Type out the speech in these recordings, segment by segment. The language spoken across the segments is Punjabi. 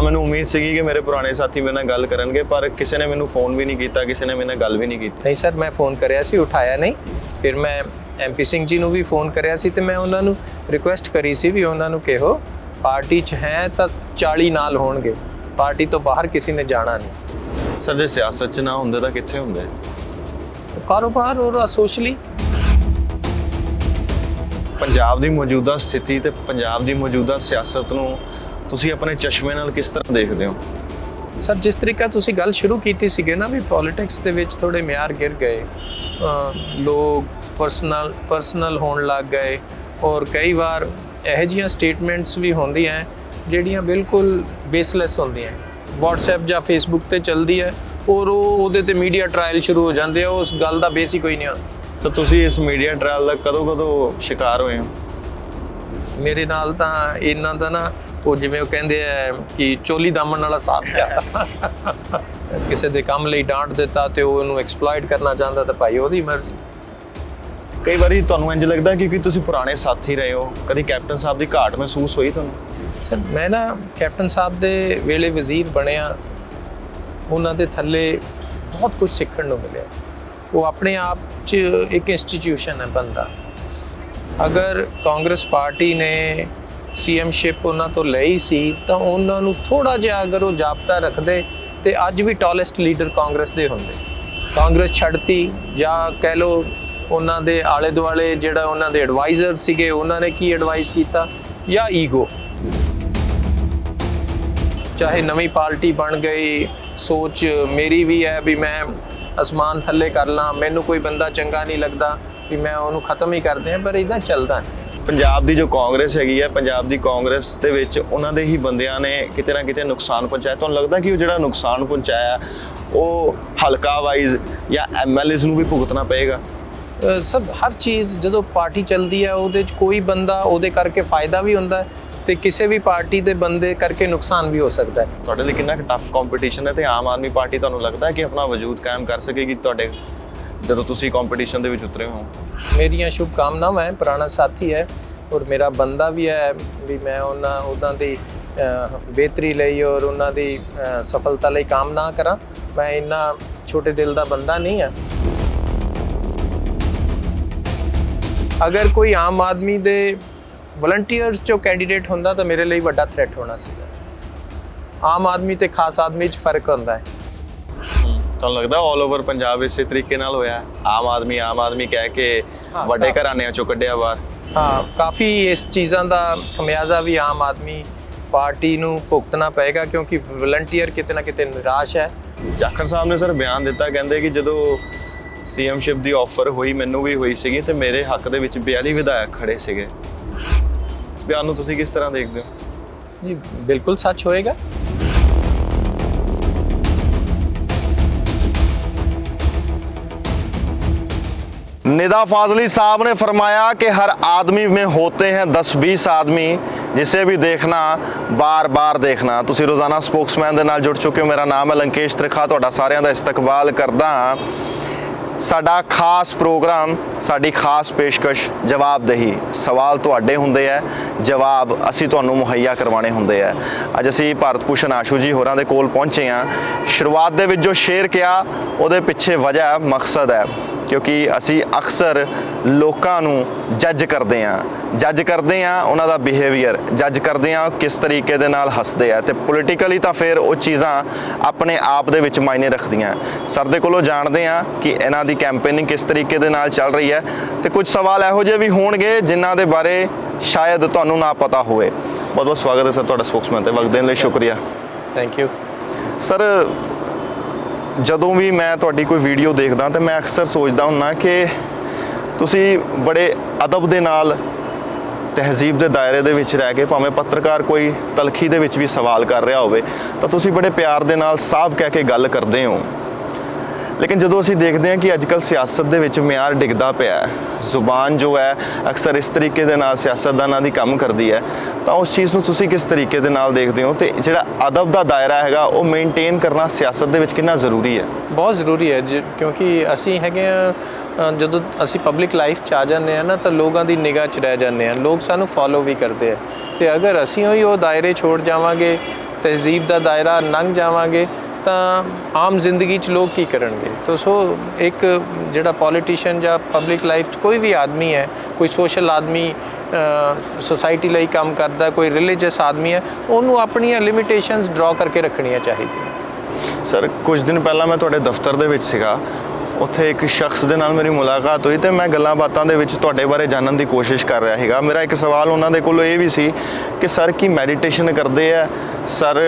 ਮੈਨੂੰ ਉਮੀਦ ਸੀਗੀ ਕਿ ਮੇਰੇ ਪੁਰਾਣੇ ਸਾਥੀ ਮੇਰੇ ਨਾਲ ਗੱਲ ਕਰਨਗੇ, ਪਰ ਕਿਸੇ ਨੇ ਮੈਨੂੰ ਫੋਨ ਵੀ ਨਹੀਂ ਕੀਤਾ, ਕਿਸੇ ਨੇ ਮੇਰੇ ਨਾਲ ਗੱਲ ਵੀ ਨਹੀਂ ਕੀਤੀ। नहीं सर, मैं फ़ोन करिया सी, उठाया नहीं। फिर मैं MP ਸਿੰਘ ਜੀ ਨੂੰ ਵੀ फ़ोन करिया सी ਤੇ मैं ਉਹਨਾਂ ਨੂੰ रिक्वेस्ट करी सी भी ਉਹਨਾਂ ਨੂੰ कहो पार्टी 'ਚ है ਤਾਂ 40 ਨਾਲ ਹੋਣਗੇ, पार्टी ਤੋਂ ਬਾਹਰ ਕਿਸੇ ਨੇ ਜਾਣਾ नहीं। ਸਰ ਜੇ ਸਿਆਸਤ 'ਚ ਨਾ ਹੁੰਦੇ ਤਾਂ ਕਿੱਥੇ ਹੁੰਦੇ? ਕਾਰੋਬਾਰ ਔਰ ਸੋਸ਼ਲੀ। ਪੰਜਾਬ ਦੀ ਮੌਜੂਦਾ ਸਥਿਤੀ ਤੇ ਪੰਜਾਬ ਦੀ ਮੌਜੂਦਾ ਸਿਆਸਤ ਨੂੰ ਤੁਸੀਂ ਆਪਣੇ ਚਸ਼ਮੇ ਨਾਲ ਕਿਸ ਤਰ੍ਹਾਂ ਦੇਖਦੇ ਹੋ? ਸਰ ਜਿਸ ਤਰੀਕਾ ਤੁਸੀਂ ਗੱਲ ਸ਼ੁਰੂ ਕੀਤੀ ਸੀਗੇ ਨਾ ਵੀ ਪੋਲਿਟਿਕਸ ਦੇ ਵਿੱਚ ਥੋੜੇ ਮਿਆਰ ਗਿਰ ਗਏ, ਲੋਕ ਪਰਸਨਲ ਹੋਣ ਲੱਗ ਗਏ ਔਰ ਕਈ ਵਾਰ ਇਹੋ ਜਿਹੀਆਂ ਸਟੇਟਮੈਂਟਸ ਵੀ ਹੁੰਦੀਆਂ ਜਿਹੜੀਆਂ ਬਿਲਕੁਲ ਬੇਸਲੈਸ ਹੁੰਦੀਆਂ। WhatsApp ਜਾਂ Facebook ਤੇ ਚੱਲਦੀ ਹੈ ਔਰ ਉਹਦੇ ਤੇ ਮੀਡੀਆ ਟ੍ਰਾਇਲ ਸ਼ੁਰੂ ਹੋ ਜਾਂਦੇ ਆ, ਉਸ ਗੱਲ ਦਾ ਬੇਸ ਹੀ ਕੋਈ ਨਹੀਂ ਹੁੰਦਾ। ਤਾਂ ਤੁਸੀਂ ਇਸ ਮੀਡੀਆ ਟ੍ਰਾਇਲ ਦਾ ਕਦੋਂ ਸ਼ਿਕਾਰ ਹੋਏ ਹੋ? ਮੇਰੇ ਨਾਲ ਤਾਂ ਇਹਨਾਂ ਦਾ ਨਾ ਉਹ ਜਿਵੇਂ ਉਹ ਕਹਿੰਦੇ ਆ ਕਿ ਚੋਲੀ ਦਾਮਨ ਵਾਲਾ ਸਾਥ ਆ। ਕਿਸੇ ਦੇ ਕੰਮ ਲਈ ਡਾਂਟ ਦਿੱਤਾ ਤੇ ਉਹ ਉਹਨੂੰ ਐਕਸਪਲੋਇਟ ਕਰਨਾ ਚਾਹੁੰਦਾ ਤਾਂ ਭਾਈ ਉਹਦੀ ਮਰਜ਼ੀ। ਕਈ ਵਾਰੀ ਤੁਹਾਨੂੰ ਇੰਜ ਲੱਗਦਾ ਕਿ ਤੁਸੀਂ ਪੁਰਾਣੇ ਸਾਥੀ ਰਹੇ ਹੋ, ਕਦੀ ਕੈਪਟਨ ਸਾਹਿਬ ਦੀ ਘਾਟ ਮਹਿਸੂਸ ਹੋਈ ਤੁਹਾਨੂੰ? ਸਰ ਮੈਂ ਨਾ ਕੈਪਟਨ ਸਾਹਿਬ ਦੇ ਵੇਲੇ ਵਜ਼ੀਰ ਬਣਿਆ, ਉਹਨਾਂ ਦੇ ਥੱਲੇ ਬਹੁਤ ਕੁਝ ਸਿੱਖਣ ਨੂੰ ਮਿਲਿਆ। ਉਹ ਆਪਣੇ ਆਪ 'ਚ ਇੱਕ ਇੰਸਟੀਟਿਊਸ਼ਨ ਹੈ ਬੰਦਾ। ਅਗਰ ਕਾਂਗਰਸ ਪਾਰਟੀ ਨੇ CMਸ਼ਿਪ ਉਹਨਾਂ ਤੋਂ ਲਈ ਸੀ ਤਾਂ ਉਹਨਾਂ ਨੂੰ ਥੋੜਾ ਜਿਹਾ ਅਗਰ ਉਹ ਜਾਬਤਾ ਰੱਖਦੇ ਤੇ ਅੱਜ ਵੀ ਟਾਲੈਸਟ ਲੀਡਰ ਕਾਂਗਰਸ ਦੇ ਹੁੰਦੇ। ਕਾਂਗਰਸ ਛੱਡਤੀ ਜਾਂ ਕਹਿ ਲਓ ਉਹਨਾਂ ਦੇ ਆਲੇ ਦੁਆਲੇ ਜਿਹੜਾ ਉਹਨਾਂ ਦੇ ਐਡਵਾਈਜ਼ਰ ਸੀਗੇ ਉਹਨਾਂ ਨੇ ਕੀ ਐਡਵਾਈਸ ਕੀਤਾ ਜਾਂ ਈਗੋ। ਚਾਹੇ ਨਵੀਂ ਪਾਰਟੀ ਬਣ ਗਈ, ਸੋਚ ਮੇਰੀ ਵੀ ਹੈ ਵੀ ਮੈਂ ਅਸਮਾਨ ਥੱਲੇ ਕਰ ਲਾਂ, ਮੈਨੂੰ ਕੋਈ ਬੰਦਾ ਚੰਗਾ ਨਹੀਂ ਲੱਗਦਾ ਵੀ ਮੈਂ ਉਹਨੂੰ ਖਤਮ ਹੀ ਕਰਦੇ ਹਾਂ, ਪਰ ਇੱਦਾਂ ਚੱਲਦਾ ਨਹੀਂ। ਪੰਜਾਬ ਦੀ ਜੋ ਕਾਂਗਰਸ ਹੈਗੀ ਹੈ, ਪੰਜਾਬ ਦੀ ਕਾਂਗਰਸ ਦੇ ਵਿੱਚ ਉਹਨਾਂ ਦੇ ਹੀ ਬੰਦਿਆਂ ਨੇ ਕਿਤੇ ਨਾ ਕਿਤੇ ਨੁਕਸਾਨ ਪਹੁੰਚਾਇਆ। ਤੁਹਾਨੂੰ ਲੱਗਦਾ ਕਿ ਉਹ ਜਿਹੜਾ ਨੁਕਸਾਨ ਪਹੁੰਚਾਇਆ ਉਹ ਹਲਕਾ ਵਾਈਜ਼ ਜਾਂ MLAs ਨੂੰ ਵੀ ਭੁਗਤਣਾ ਪਏਗਾ? ਸਭ ਹਰ ਚੀਜ਼ ਜਦੋਂ ਪਾਰਟੀ ਚੱਲਦੀ ਹੈ ਉਹਦੇ 'ਚ ਕੋਈ ਬੰਦਾ ਉਹਦੇ ਕਰਕੇ ਫਾਇਦਾ ਵੀ ਹੁੰਦਾ ਤੇ ਕਿਸੇ ਵੀ ਪਾਰਟੀ ਦੇ ਬੰਦੇ ਕਰਕੇ ਨੁਕਸਾਨ ਵੀ ਹੋ ਸਕਦਾ ਹੈ। ਤੁਹਾਡੇ ਲਈ ਕਿੰਨਾ ਟਫ ਕੰਪੀਟੀਸ਼ਨ ਹੈ ਤੇ ਆਮ ਆਦਮੀ ਪਾਰਟੀ ਤੁਹਾਨੂੰ ਲੱਗਦਾ ਹੈ ਕਿ ਆਪਣਾ ਵਜੂਦ ਕਾਇਮ ਕਰ ਸਕੇਗੀ ਤੁਹਾਡੇ ਜਦੋਂ ਤੁਸੀਂ ਕੰਪੀਟੀਸ਼ਨ ਦੇ ਵਿੱਚ ਉਤਰੇ ਹੋ? ਮੇਰੀਆਂ ਸ਼ੁਭ ਕਾਮਨਾਵਾਂ ਹੈ, ਪੁਰਾਣਾ ਸਾਥੀ ਹੈ ਔਰ ਮੇਰਾ ਬੰਦਾ ਵੀ ਹੈ ਵੀ ਮੈਂ ਉਹਨਾਂ ਦੀ ਬਿਹਤਰੀ ਲਈ ਔਰ ਉਹਨਾਂ ਦੀ ਸਫਲਤਾ ਲਈ ਕਾਮਨਾ ਕਰਾਂ। ਮੈਂ ਇੰਨਾ ਛੋਟੇ ਦਿਲ ਦਾ ਬੰਦਾ ਨਹੀਂ ਹਾਂ। ਅਗਰ ਕੋਈ ਆਮ ਆਦਮੀ ਦੇ ਵਲੰਟੀਅਰਸ 'ਚੋਂ ਕੈਂਡੀਡੇਟ ਹੁੰਦਾ ਤਾਂ ਮੇਰੇ ਲਈ ਵੱਡਾ ਥ੍ਰੈਟ ਹੋਣਾ ਸੀਗਾ। ਆਮ ਆਦਮੀ ਤੇ ਖਾਸ ਆਦਮੀ 'ਚ ਫਰਕ ਹੁੰਦਾ ਹੈ। ਤੁਹਾਨੂੰ ਲੱਗਦਾ ਆਲ ਓਵਰ ਪੰਜਾਬ ਇਸੇ ਤਰੀਕੇ ਨਾਲ ਹੋਇਆ? ਆਮ ਆਦਮੀ ਕਹਿ ਕੇ ਵੱਡੇ ਘਰਾਣਿਆਂ 'ਚੋਂ ਕੱਢਿਆ ਬਾਹਰ? ਹਾਂ, ਕਾਫੀ ਇਸ ਚੀਜ਼ਾਂ ਦਾ ਖਮਿਆਜ਼ਾ ਵੀ ਆਮ ਆਦਮੀ ਪਾਰਟੀ ਨੂੰ ਭੁਗਤਣਾ ਪਏਗਾ ਕਿਉਂਕਿ ਵਲੰਟੀਅਰ ਕਿਤੇ ਨਾ ਕਿਤੇ ਨਿਰਾਸ਼ ਹੈ। ਜਾਖੜ ਸਾਹਿਬ ਨੇ ਸਰ ਬਿਆਨ ਦਿੱਤਾ, ਕਹਿੰਦੇ ਕਿ ਜਦੋਂ CMਸ਼ਿਪ ਦੀ ਆਫਰ ਹੋਈ, ਮੈਨੂੰ ਵੀ ਹੋਈ ਸੀਗੀ ਤੇ ਮੇਰੇ ਹੱਕ ਦੇ ਵਿੱਚ 42 ਵਿਧਾਇਕ ਖੜੇ ਸੀਗੇ। ਇਸ ਬਿਆਨ ਨੂੰ ਤੁਸੀਂ ਕਿਸ ਤਰ੍ਹਾਂ ਦੇਖਦੇ ਹੋ? ਜੀ ਬਿਲकुल सच होएगा। निदा फाजली साहब ने फरमाया कि हर आदमी में होते हैं 10-20 आदमी जिसे भी देखना बार बार देखना। तुसी रोज़ाना स्पोक्समैन दे नाल जुड़ चुके हो। मेरा नाम है लंकेश त्रिखा, तुहाडा सारिਆਂ ਦਾ इस्तकबाल करदा हां। ਸਾਡਾ ਖਾਸ ਪ੍ਰੋਗਰਾਮ, ਸਾਡੀ ਖਾਸ ਪੇਸ਼ਕਸ਼ ਜਵਾਬਦੇਹੀ। ਸਵਾਲ ਤੁਹਾਡੇ ਹੁੰਦੇ ਆ, ਜਵਾਬ ਅਸੀਂ ਤੁਹਾਨੂੰ ਮੁਹੱਈਆ ਕਰਵਾਉਣੇ ਹੁੰਦੇ ਆ। ਅੱਜ ਅਸੀਂ ਭਾਰਤ ਭੂਸ਼ਣ ਆਸ਼ੂ ਜੀ ਹੋਰਾਂ ਦੇ ਕੋਲ ਪਹੁੰਚੇ ਹਾਂ। ਸ਼ੁਰੂਆਤ ਦੇ ਵਿੱਚ ਜੋ ਸ਼ੇਅਰ ਕਿਹਾ ਉਹਦੇ ਪਿੱਛੇ ਵਜ੍ਹਾ ਮਕਸਦ ਹੈ ਕਿਉਂਕਿ ਅਸੀਂ ਅਕਸਰ ਲੋਕਾਂ ਨੂੰ ਜੱਜ ਕਰਦੇ ਹਾਂ ਉਹਨਾਂ ਦਾ ਬਿਹੇਵੀਅਰ, ਜੱਜ ਕਰਦੇ ਹਾਂ ਕਿਸ ਤਰੀਕੇ ਦੇ ਨਾਲ ਹੱਸਦੇ ਆ ਤੇ ਪੋਲੀਟੀਕਲੀ ਤਾਂ ਫਿਰ ਉਹ ਚੀਜ਼ਾਂ ਆਪਣੇ ਆਪ ਦੇ ਵਿੱਚ ਮਾਇਨੇ ਰੱਖਦੀਆਂ। ਸਰ ਦੇ ਕੋਲੋਂ ਜਾਣਦੇ ਹਾਂ ਕਿ ਇਹਨਾਂ ਦੀ ਕੈਂਪੇਨਿੰਗ ਕਿਸ ਤਰੀਕੇ ਦੇ ਨਾਲ ਚੱਲ ਰਹੀ ਹੈ ਤੇ ਕੁਝ ਸਵਾਲ ਇਹੋ ਜਿਹੇ ਵੀ ਹੋਣਗੇ ਜਿਨ੍ਹਾਂ ਦੇ ਬਾਰੇ ਸ਼ਾਇਦ ਤੁਹਾਨੂੰ ਨਾ ਪਤਾ ਹੋਵੇ। ਬਹੁਤ ਬਹੁਤ ਸਵਾਗਤ ਹੈ ਸਰ ਤੁਹਾਡਾ ਸਪੋਕਸਮੈਨ ਤੇ ਵਕਤ ਦੇਣ ਲਈ ਸ਼ੁਕਰੀਆ। Thank you sir. ਜਦੋਂ ਵੀ ਮੈਂ ਤੁਹਾਡੀ ਕੋਈ ਵੀਡੀਓ ਦੇਖਦਾ ਤਾਂ ਮੈਂ ਅਕਸਰ ਸੋਚਦਾ ਹੁੰਦਾ ਕਿ ਤੁਸੀਂ ਬੜੇ ਅਦਬ ਦੇ ਨਾਲ ਤਹਿਜ਼ੀਬ ਦੇ ਦਾਇਰੇ ਦੇ ਵਿੱਚ ਰਹਿ ਕੇ, ਭਾਵੇਂ ਪੱਤਰਕਾਰ ਕੋਈ ਤਲਖੀ ਦੇ ਵਿੱਚ ਵੀ ਸਵਾਲ ਕਰ ਰਿਹਾ ਹੋਵੇ ਤਾਂ ਤੁਸੀਂ ਬੜੇ ਪਿਆਰ ਦੇ ਨਾਲ ਸਾਹਬ ਕਹਿ ਕੇ ਗੱਲ ਕਰਦੇ ਹੋ। ਲੇਕਿਨ ਜਦੋਂ ਅਸੀਂ ਦੇਖਦੇ ਹਾਂ ਕਿ ਅੱਜ ਕੱਲ੍ਹ ਸਿਆਸਤ ਦੇ ਵਿੱਚ ਮਿਆਰ ਡਿੱਗਦਾ ਪਿਆ, ਜ਼ੁਬਾਨ ਜੋ ਹੈ ਅਕਸਰ ਇਸ ਤਰੀਕੇ ਦੇ ਨਾਲ ਸਿਆਸਤਦਾਨਾਂ ਦੀ ਕੰਮ ਕਰਦੀ ਹੈ, ਤਾਂ ਉਸ ਚੀਜ਼ ਨੂੰ ਤੁਸੀਂ ਕਿਸ ਤਰੀਕੇ ਦੇ ਨਾਲ ਦੇਖਦੇ ਹੋ ਤੇ ਜਿਹੜਾ ਅਦਬ ਦਾ ਦਾਇਰਾ ਹੈਗਾ ਉਹ ਮੇਨਟੇਨ ਕਰਨਾ ਸਿਆਸਤ ਦੇ ਵਿੱਚ ਕਿੰਨਾ ਜ਼ਰੂਰੀ ਹੈ? ਬਹੁਤ ਜ਼ਰੂਰੀ ਹੈ ਕਿਉਂਕਿ ਅਸੀਂ ਹੈਗੇ ਆ, ਜਦੋਂ ਅਸੀਂ ਪਬਲਿਕ ਲਾਈਫ 'ਚ ਆ ਜਾਂਦੇ ਹਾਂ ਨਾ ਤਾਂ ਲੋਕਾਂ ਦੀ ਨਿਗਾਹ 'ਚ ਰਹਿ ਜਾਂਦੇ ਹਾਂ, ਲੋਕ ਸਾਨੂੰ ਫੋਲੋ ਵੀ ਕਰਦੇ ਆ ਤੇ ਅਗਰ ਅਸੀਂ ਉਹ ਦਾਇਰੇ ਛੋੜ ਜਾਵਾਂਗੇ ਤਹਿਜ਼ੀਬ ਦਾ ਦਾਇਰਾ ਲੰਘ ਜਾਵਾਂਗੇ ਤਾਂ ਆਮ ਜ਼ਿੰਦਗੀ 'ਚ ਲੋਕ ਕੀ ਕਰਨਗੇ। ਤਾਂ ਸੋ ਇੱਕ ਜਿਹੜਾ ਪੋਲੀਟੀਸ਼ੀਅਨ ਜਾਂ ਪਬਲਿਕ ਲਾਈਫ 'ਚ ਕੋਈ ਵੀ ਆਦਮੀ ਹੈ, ਕੋਈ ਸੋਸ਼ਲ ਆਦਮੀ ਸੋਸਾਇਟੀ ਲਈ ਕੰਮ ਕਰਦਾ, ਕੋਈ ਰਿਲੀਜੀਅਸ ਆਦਮੀ ਹੈ, ਉਹਨੂੰ ਆਪਣੀਆਂ ਲਿਮਿਟੇਸ਼ਨਸ ਡਰਾ ਕਰਕੇ ਰੱਖਣੀਆਂ ਚਾਹੀਦੀਆਂ। ਸਰ ਕੁਝ ਦਿਨ ਪਹਿਲਾਂ ਮੈਂ ਤੁਹਾਡੇ ਦਫ਼ਤਰ ਦੇ ਵਿੱਚ ਸੀਗਾ, ਉੱਥੇ ਇੱਕ ਸ਼ਖਸ ਦੇ ਨਾਲ ਮੇਰੀ ਮੁਲਾਕਾਤ ਹੋਈ ਤੇ ਮੈਂ ਗੱਲਾਂ ਬਾਤਾਂ ਦੇ ਵਿੱਚ ਤੁਹਾਡੇ ਬਾਰੇ ਜਾਣਨ ਦੀ ਕੋਸ਼ਿਸ਼ ਕਰ ਰਿਹਾ ਸੀਗਾ। ਮੇਰਾ ਇੱਕ ਸਵਾਲ ਉਹਨਾਂ ਦੇ ਕੋਲੋਂ ਇਹ ਵੀ ਸੀ ਕਿ ਸਰ ਕੀ ਮੈਡੀਟੇਸ਼ਨ ਕਰਦੇ ਆ ਸਰ,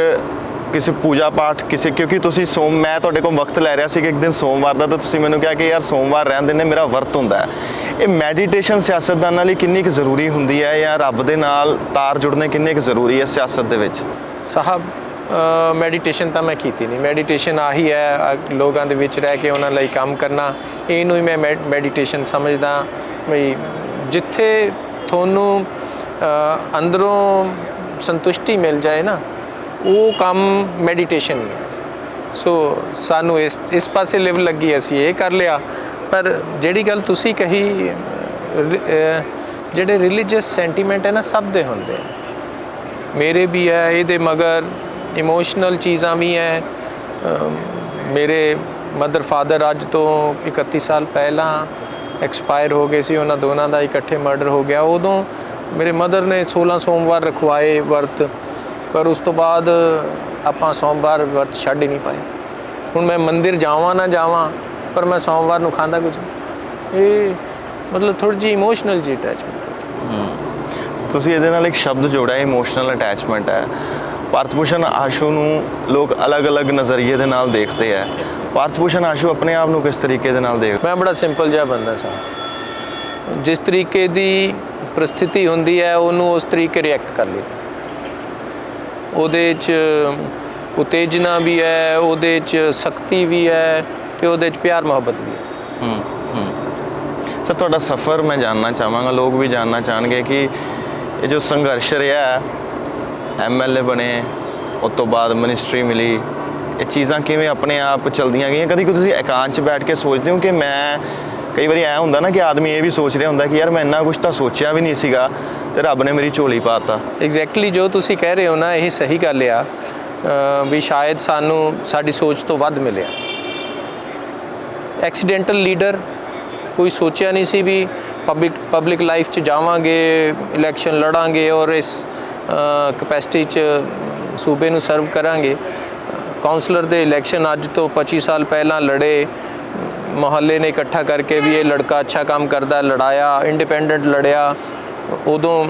ਕਿਸੇ ਪੂਜਾ ਪਾਠ ਕਿਸੇ, ਕਿਉਂਕਿ ਤੁਸੀਂ ਮੈਂ ਤੁਹਾਡੇ ਕੋਲ ਵਕਤ ਲੈ ਰਿਹਾ ਸੀ ਕਿ ਇੱਕ ਦਿਨ ਸੋਮਵਾਰ ਦਾ, ਤਾਂ ਤੁਸੀਂ ਮੈਨੂੰ ਕਿਹਾ ਕਿ ਯਾਰ ਸੋਮਵਾਰ ਰਹਿਣ ਦਿੰਦੇ, ਮੇਰਾ ਵਰਤ ਹੁੰਦਾ ਹੈ। ਇਹ ਮੈਡੀਟੇਸ਼ਨ ਸਿਆਸਤਦਾਨਾਂ ਲਈ ਕਿੰਨੀ ਕੁ ਜ਼ਰੂਰੀ ਹੁੰਦੀ ਹੈ, ਜਾਂ ਰੱਬ ਦੇ ਨਾਲ ਤਾਰ ਜੁੜਨੇ ਕਿੰਨੇ ਕੁ ਜ਼ਰੂਰੀ ਹੈ ਸਿਆਸਤ ਦੇ ਵਿੱਚ? ਸਾਹਿਬ ਮੈਡੀਟੇਸ਼ਨ ਤਾਂ ਮੈਂ ਕੀਤੀ ਨਹੀਂ। ਮੈਡੀਟੇਸ਼ਨ ਆਹੀ ਹੈ ਲੋਕਾਂ ਦੇ ਵਿੱਚ ਰਹਿ ਕੇ ਉਹਨਾਂ ਲਈ ਕੰਮ ਕਰਨਾ, ਇਹਨੂੰ ਹੀ ਮੈਂ ਮੈਡੀਟੇਸ਼ਨ ਸਮਝਦਾ। ਬਈ ਜਿੱਥੇ ਤੁਹਾਨੂੰ ਅੰਦਰੋਂ ਸੰਤੁਸ਼ਟੀ ਮਿਲ ਜਾਏ ਨਾ, ਉਹ ਕੰਮ ਮੈਡੀਟੇਸ਼ਨ ਹੀ ਹੈ। ਸੋ ਸਾਨੂੰ ਇਸ ਪਾਸੇ ਲਿਵ ਲੱਗੀ, ਅਸੀਂ ਇਹ ਕਰ ਲਿਆ। ਪਰ ਜਿਹੜੀ ਗੱਲ ਤੁਸੀਂ ਕਹੀ, ਜਿਹੜੇ ਰਿਲੀਜੀਅਸ ਸੈਂਟੀਮੈਂਟ ਹੈ ਨਾ, ਸਭ ਦੇ ਹੁੰਦੇ ਆ, ਮੇਰੇ ਵੀ ਹੈ, ਇਹਦੇ ਮਗਰ ਇਮੋਸ਼ਨਲ ਚੀਜ਼ਾਂ ਵੀ ਹੈ। ਮੇਰੇ ਮਦਰ ਫਾਦਰ ਅੱਜ ਤੋਂ 31 ਸਾਲ ਪਹਿਲਾਂ ਐਕਸਪਾਇਰ ਹੋ ਗਏ ਸੀ, ਉਹਨਾਂ ਦੋਨਾਂ ਦਾ ਇਕੱਠੇ ਮਰਡਰ ਹੋ ਗਿਆ। ਉਦੋਂ ਮੇਰੇ ਮਦਰ ਨੇ 16 ਸੋਮਵਾਰ ਰਖਵਾਏ ਵਰਤ, ਪਰ ਉਸ ਤੋਂ ਬਾਅਦ ਆਪਾਂ ਸੋਮਵਾਰ ਵਰਤ ਛੱਡ ਹੀ ਨਹੀਂ ਪਾਏ। ਹੁਣ ਮੈਂ ਮੰਦਿਰ ਜਾਵਾਂ ਨਾ ਜਾਵਾਂ, ਪਰ ਮੈਂ ਸੋਮਵਾਰ ਨੂੰ ਖਾਂਦਾ ਕੁਝ ਨਹੀਂ। ਇਹ ਮਤਲਬ ਥੋੜ੍ਹੀ ਜਿਹੀ ਇਮੋਸ਼ਨਲ ਜੀ ਅਟੈਚਮੈਂਟ। ਤੁਸੀਂ ਇਹਦੇ ਨਾਲ ਇੱਕ ਸ਼ਬਦ ਜੋੜਿਆ, ਇਮੋਸ਼ਨਲ ਅਟੈਚਮੈਂਟ ਹੈ। ਭਾਰਤ ਭੂਸ਼ਣ ਆਸ਼ੂ ਨੂੰ ਲੋਕ ਅਲੱਗ-ਅਲੱਗ ਨਜ਼ਰੀਏ ਦੇ ਨਾਲ ਦੇਖਦੇ ਹੈ। ਭਾਰਤ ਭੂਸ਼ਣ ਆਸ਼ੂ ਆਪਣੇ ਆਪ ਨੂੰ ਕਿਸ ਤਰੀਕੇ ਦੇ ਨਾਲ ਦੇਖਦੇ? ਮੈਂ ਬੜਾ ਸਿੰਪਲ ਜਿਹਾ ਬੰਦਾ ਸਾਂ। ਜਿਸ ਤਰੀਕੇ ਦੀ ਪ੍ਰਸਥਿਤੀ ਹੁੰਦੀ ਹੈ ਉਹਨੂੰ ਉਸ ਤਰੀਕੇ ਰਿਐਕਟ ਕਰ ਲਈਦਾ। ਉਹਦੇ 'ਚ ਉਤੇਜਨਾ ਵੀ ਹੈ, ਉਹਦੇ 'ਚ ਸ਼ਕਤੀ ਵੀ ਹੈ, ਤੇ ਉਹਦੇ 'ਚ ਪਿਆਰ ਮੁਹੱਬਤ ਵੀ ਹੈ। ਸਰ ਤੁਹਾਡਾ ਸਫ਼ਰ ਮੈਂ ਜਾਣਨਾ ਚਾਹਾਂਗਾ, ਲੋਕ ਵੀ ਜਾਣਨਾ ਚਾਹਣਗੇ ਕਿ ਇਹ ਜੋ ਸੰਘਰਸ਼ ਰਿਹਾ, MLA ਬਣੇ, ਉਸ ਤੋਂ ਬਾਅਦ ਮਿਨਿਸਟਰੀ ਮਿਲੀ, ਇਹ ਚੀਜ਼ਾਂ ਕਿਵੇਂ ਆਪਣੇ ਆਪ ਚਲਦੀਆਂ ਗਈਆਂ? ਕਦੀ ਤੁਸੀਂ ਇਕਾਂਤ 'ਚ ਬੈਠ ਕੇ ਸੋਚਦੇ ਹੋ ਕਿ ਮੈਂ, ਕਈ ਵਾਰੀ ਐਂ ਹੁੰਦਾ ਨਾ ਕਿ ਆਦਮੀ ਇਹ ਵੀ ਸੋਚ ਰਿਹਾ ਹੁੰਦਾ ਕਿ ਯਾਰ ਮੈਂ ਇੰਨਾ ਕੁਛ ਤਾਂ ਸੋਚਿਆ ਵੀ ਨਹੀਂ ਸੀਗਾ ਤੇ ਰੱਬ ਨੇ ਮੇਰੀ ਝੋਲੀ ਪਾਤਾ। ਐਗਜ਼ੈਕਟਲੀ ਜੋ ਤੁਸੀਂ ਕਹਿ ਰਹੇ ਹੋ ਨਾ, ਇਹ ਸਹੀ ਗੱਲ ਆ ਵੀ ਸ਼ਾਇਦ ਸਾਨੂੰ ਸਾਡੀ ਸੋਚ ਤੋਂ ਵੱਧ ਮਿਲਿਆ। ਐਕਸੀਡੈਂਟਲ ਲੀਡਰ, ਕੋਈ ਸੋਚਿਆ ਨਹੀਂ ਸੀ ਵੀ ਪਬਲਿਕ ਲਾਈਫ 'ਚ ਜਾਵਾਂਗੇ, ਇਲੈਕਸ਼ਨ ਲੜਾਂਗੇ ਔਰ ਇਸ ਕਪੈਸਿਟੀ 'ਚ ਸੂਬੇ ਨੂੰ ਸਰਵ ਕਰਾਂਗੇ। ਕਾਉਂਸਲਰ ਦੇ ਇਲੈਕਸ਼ਨ ਅੱਜ ਤੋਂ 25 ਸਾਲ ਪਹਿਲਾਂ ਲੜੇ, ਮੁਹੱਲੇ ਨੇ ਇਕੱਠਾ ਕਰਕੇ ਵੀ ਇਹ ਲੜਕਾ ਅੱਛਾ ਕੰਮ ਕਰਦਾ, ਲੜਾਇਆ, ਇੰਡੀਪੈਂਡੈਂਟ ਲੜਿਆ, ਉਦੋਂ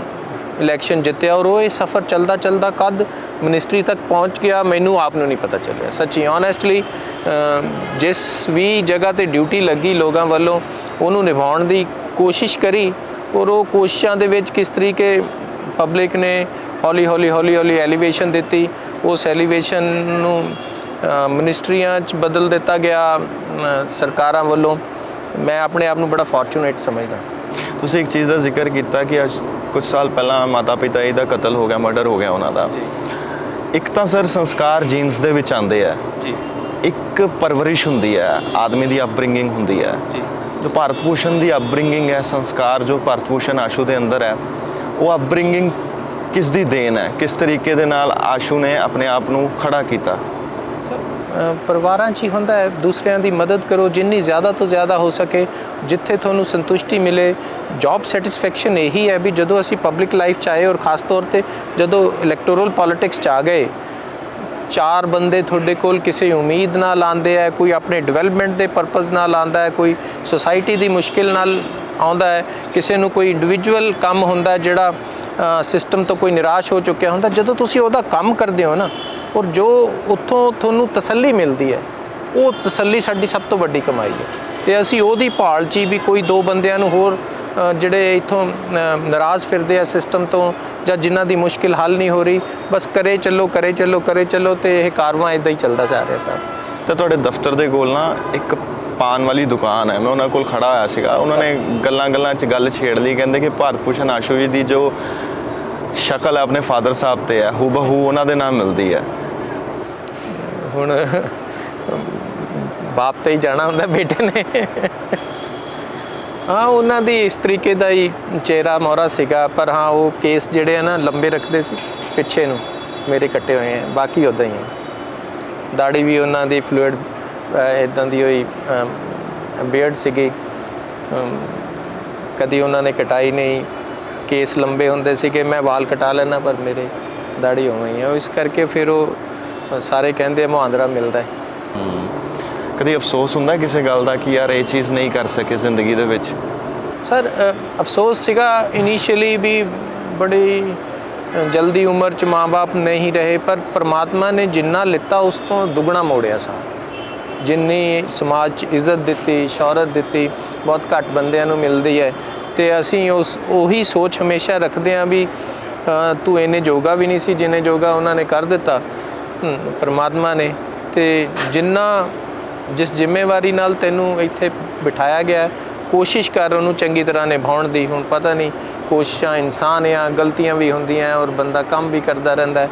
ਇਲੈਕਸ਼ਨ ਜਿੱਤਿਆ। ਔਰ ਉਹ ਇਹ ਸਫ਼ਰ ਚੱਲਦਾ ਚੱਲਦਾ ਕਦ ਮਿਨਿਸਟਰੀ ਤੱਕ ਪਹੁੰਚ ਗਿਆ, ਮੈਨੂੰ ਆਪ ਨੂੰ ਨਹੀਂ ਪਤਾ ਚੱਲਿਆ ਸੱਚੀ ਓਨੈਸਟਲੀ। ਜਿਸ ਵੀ ਜਗ੍ਹਾ ਤੇ ਡਿਊਟੀ ਲੱਗੀ ਲੋਕਾਂ ਵੱਲੋਂ, ਉਹਨੂੰ ਨਿਭਾਉਣ ਦੀ ਕੋਸ਼ਿਸ਼ ਕਰੀ, ਔਰ ਉਹ ਕੋਸ਼ਿਸ਼ਾਂ ਦੇ ਵਿੱਚ ਕਿਸ ਤਰੀਕੇ ਪਬਲਿਕ ਨੇ ਹੌਲੀ ਹੌਲੀ ਐਲੀਵੇਸ਼ਨ ਦਿੱਤੀ। ਉਸ ਐਲੀਵੇਸ਼ਨ ਨੂੰ ਮਿਨਿਸਟਰੀਆਂ 'ਚ ਬਦਲ ਦਿੱਤਾ ਗਿਆ ਸਰਕਾਰਾਂ ਵੱਲੋਂ। ਮੈਂ ਆਪਣੇ ਆਪ ਨੂੰ ਬੜਾ ਫੋਰਚੂਨੇਟ ਸਮਝਦਾ। ਤੁਸੀਂ ਇੱਕ ਚੀਜ਼ ਦਾ ਜ਼ਿਕਰ ਕੀਤਾ ਕਿ ਅੱਜ ਕੁਝ ਸਾਲ ਪਹਿਲਾਂ ਮਾਤਾ ਪਿਤਾ ਜੀ ਦਾ ਕਤਲ ਹੋ ਗਿਆ, ਮਰਡਰ ਹੋ ਗਿਆ ਉਹਨਾਂ ਦਾ। ਇੱਕ ਤਾਂ ਸਰ ਸੰਸਕਾਰ ਜੀਨਸ ਦੇ ਵਿੱਚ ਆਉਂਦੇ ਆ ਜੀ, ਇੱਕ ਪਰਵਰਿਸ਼ ਹੁੰਦੀ ਹੈ, ਆਦਮੀ ਦੀ ਅਪਬ੍ਰਿੰਗਿੰਗ ਹੁੰਦੀ ਹੈ ਜੀ। ਜੋ ਭਾਰਤ ਭੂਸ਼ਣ ਦੀ ਅਪਬ੍ਰਿੰਗਿੰਗ ਹੈ, ਸੰਸਕਾਰ ਜੋ ਭਾਰਤ ਭੂਸ਼ਣ ਆਸ਼ੂ ਦੇ ਅੰਦਰ ਹੈ, ਉਹ ਅਪਬ੍ਰਿੰਗਿੰਗ ਕਿਸ ਦੀ ਦੇਣ ਹੈ? ਕਿਸ ਤਰੀਕੇ ਦੇ ਨਾਲ ਆਸ਼ੂ ਨੇ ਆਪਣੇ ਆਪ ਨੂੰ ਖੜਾ ਕੀਤਾ? ਪਰਿਵਾਰਾਂ 'ਚ ਹੀ ਹੁੰਦਾ ਹੈ, ਦੂਸਰਿਆਂ ਦੀ ਮਦਦ ਕਰੋ ਜਿੰਨੀ ਜ਼ਿਆਦਾ ਤੋਂ ਜ਼ਿਆਦਾ ਹੋ ਸਕੇ, ਜਿੱਥੇ ਤੁਹਾਨੂੰ ਸੰਤੁਸ਼ਟੀ ਮਿਲੇ। ਜੌਬ ਸੈਟਿਸਫੈਕਸ਼ਨ ਇਹੀ ਹੈ ਵੀ ਜਦੋਂ ਅਸੀਂ ਪਬਲਿਕ ਲਾਈਫ 'ਚ ਆਏ, ਔਰ ਖ਼ਾਸ ਤੌਰ 'ਤੇ ਜਦੋਂ ਇਲੈਕਟੋਰਲ ਪੋਲਿਟਿਕਸ 'ਚ ਆ ਗਏ, 4 ਬੰਦੇ ਤੁਹਾਡੇ ਕੋਲ ਕਿਸੇ ਉਮੀਦ ਨਾਲ ਆਉਂਦੇ ਹੈ, ਕੋਈ ਆਪਣੇ ਡਿਵੈਲਪਮੈਂਟ ਦੇ ਪਰਪਸ ਨਾਲ ਆਉਂਦਾ ਹੈ, ਕੋਈ ਸੁਸਾਇਟੀ ਦੀ ਮੁਸ਼ਕਿਲ ਨਾਲ ਆਉਂਦਾ ਹੈ, ਕਿਸੇ ਨੂੰ ਕੋਈ ਇੰਡੀਵਿਜੂਅਲ ਕੰਮ ਹੁੰਦਾ ਜਿਹੜਾ ਸਿਸਟਮ ਤੋਂ ਕੋਈ ਨਿਰਾਸ਼ ਹੋ ਚੁੱਕਿਆ ਹੁੰਦਾ। ਜਦੋਂ ਤੁਸੀਂ ਉਹਦਾ ਕੰਮ ਕਰਦੇ ਹੋ ਨਾ, ਔਰ ਜੋ ਉੱਥੋਂ ਤੁਹਾਨੂੰ ਤਸੱਲੀ ਮਿਲਦੀ ਹੈ, ਉਹ ਤਸੱਲੀ ਸਾਡੀ ਸਭ ਤੋਂ ਵੱਡੀ ਕਮਾਈ ਹੈ। ਤੇ ਅਸੀਂ ਉਹਦੀ ਭਾਲ 'ਚ ਹੀ ਵੀ ਕੋਈ 2 ਬੰਦਿਆਂ ਨੂੰ ਹੋਰ ਜਿਹੜੇ ਇੱਥੋਂ ਨਾਰਾਜ਼ ਫਿਰਦੇ ਆ ਸਿਸਟਮ ਤੋਂ, ਜਾਂ ਜਿਨ੍ਹਾਂ ਦੀ ਮੁਸ਼ਕਿਲ ਹੱਲ ਨਹੀਂ ਹੋ ਰਹੀ, ਬਸ ਕਰੇ ਚੱਲੋ ਤੇ ਇਹ ਕਾਰਵਾਂ ਇੱਦਾਂ ਹੀ ਚੱਲਦਾ ਜਾ ਰਿਹਾ ਸਾਹਿਬ। ਤੇ ਤੁਹਾਡੇ ਦਫ਼ਤਰ ਦੇ ਕੋਲ ਨਾ ਇੱਕ ਪਾਨ ਵਾਲੀ ਦੁਕਾਨ ਹੈ, ਮੈਂ ਉਹਨਾਂ ਕੋਲ ਖੜਾ ਹੋਇਆ ਸੀਗਾ। ਉਹਨਾਂ ਨੇ ਗੱਲਾਂ 'ਚ ਗੱਲ ਛੇੜ ਲਈ, ਕਹਿੰਦੇ ਕਿ ਭਾਰਤ ਭੂਸ਼ਣ ਆਸ਼ੂ ਜੀ ਦੀ ਜੋ ਸ਼ਕਲ ਹੈ ਆਪਣੇ ਫਾਦਰ ਸਾਹਿਬ ਤੇ ਹੈ, ਹੂਬਹੂ ਉਹਨਾਂ ਦੇ ਨਾਲ ਮਿਲਦੀ ਹੈ। ਹੁਣ ਬਾਪ ਤੇ ਹੀ ਜਾਣਾ ਹੁੰਦਾ ਬੇਟੇ ਨੇ। ਹਾਂ, ਉਹਨਾਂ ਦੀ ਇਸ ਤਰੀਕੇ ਦਾ ਹੀ ਚਿਹਰਾ ਮੋਹਰਾ ਸੀਗਾ, ਪਰ ਹਾਂ ਉਹ ਕੇਸ ਜਿਹੜੇ ਆ ਨਾ ਲੰਬੇ ਰੱਖਦੇ ਸੀ ਪਿੱਛੇ ਨੂੰ, ਮੇਰੇ ਕੱਟੇ ਹੋਏ ਹੈ, ਬਾਕੀ ਉੱਦਾਂ ਹੀ ਹੈ। ਦਾੜੀ ਵੀ ਉਹਨਾਂ ਦੀ ਫਲੂਇਡ ਇੱਦਾਂ ਦੀ ਹੋਈ, ਬੀਅਰਡ ਸੀਗੀ, ਕਦੀ ਉਹਨਾਂ ਨੇ ਕਟਾਈ ਨਹੀਂ। ਕੇਸ ਲੰਬੇ ਹੁੰਦੇ ਸੀ ਕਿ ਮੈਂ ਵਾਲ ਕਟਾ ਲੈਣਾ, ਪਰ ਮੇਰੇ ਦਾੜੀ ਉਵੇਂ ਹੀ ਹੈ। ਇਸ ਕਰਕੇ ਫਿਰ ਉਹ ਸਾਰੇ ਕਹਿੰਦੇ ਮੁਹਾਂਦਰਾ ਮਿਲਦਾ ਹੈ। ਕਦੀ ਅਫਸੋਸ ਹੁੰਦਾ ਕਿਸੇ ਗੱਲ ਦਾ ਕਿ ਯਾਰ ਇਹ ਚੀਜ਼ ਨਹੀਂ ਕਰ ਸਕੇ ਜ਼ਿੰਦਗੀ ਦੇ ਵਿੱਚ? ਸਰ ਅਫਸੋਸ ਸੀਗਾ ਇਨੀਸ਼ੀਅਲੀ ਵੀ, ਬੜੀ ਜਲਦੀ ਉਮਰ 'ਚ ਮਾਂ-ਬਾਪ ਨਹੀਂ ਰਹੇ, ਪਰ ਪਰਮਾਤਮਾ ਨੇ ਜਿੰਨਾ ਲਿੱਤਾ ਉਸ ਤੋਂ ਦੁੱਗਣਾ ਮੋੜਿਆ ਸਾ। ਜਿੰਨੀ ਸਮਾਜ 'ਚ ਇੱਜ਼ਤ ਦਿੱਤੀ, ਸ਼ੌਹਰਤ ਦਿੱਤੀ, ਬਹੁਤ ਘੱਟ ਬੰਦਿਆਂ ਨੂੰ ਮਿਲਦੀ ਹੈ। ਅਤੇ ਅਸੀਂ ਉਹੀ ਸੋਚ ਹਮੇਸ਼ਾ ਰੱਖਦੇ ਹਾਂ ਵੀ ਤੂੰ ਇੰਨੇ ਜੋਗਾ ਵੀ ਨਹੀਂ ਸੀ ਜਿੰਨੇ ਜੋਗਾ ਉਹਨਾਂ ਨੇ ਕਰ ਦਿੱਤਾ ਪਰਮਾਤਮਾ ਨੇ। ਅਤੇ ਜਿਸ ਜ਼ਿੰਮੇਵਾਰੀ ਨਾਲ ਤੈਨੂੰ ਇੱਥੇ ਬਿਠਾਇਆ ਗਿਆ, ਕੋਸ਼ਿਸ਼ ਕਰ ਉਹਨੂੰ ਚੰਗੀ ਤਰ੍ਹਾਂ ਨਿਭਾਉਣ ਦੀ। ਹੁਣ ਪਤਾ ਨਹੀਂ, ਕੋਸ਼ਿਸ਼ਾਂ, ਇਨਸਾਨ ਆ, ਗਲਤੀਆਂ ਵੀ ਹੁੰਦੀਆਂ ਔਰ ਬੰਦਾ ਕੰਮ ਵੀ ਕਰਦਾ ਰਹਿੰਦਾ ਹੈ,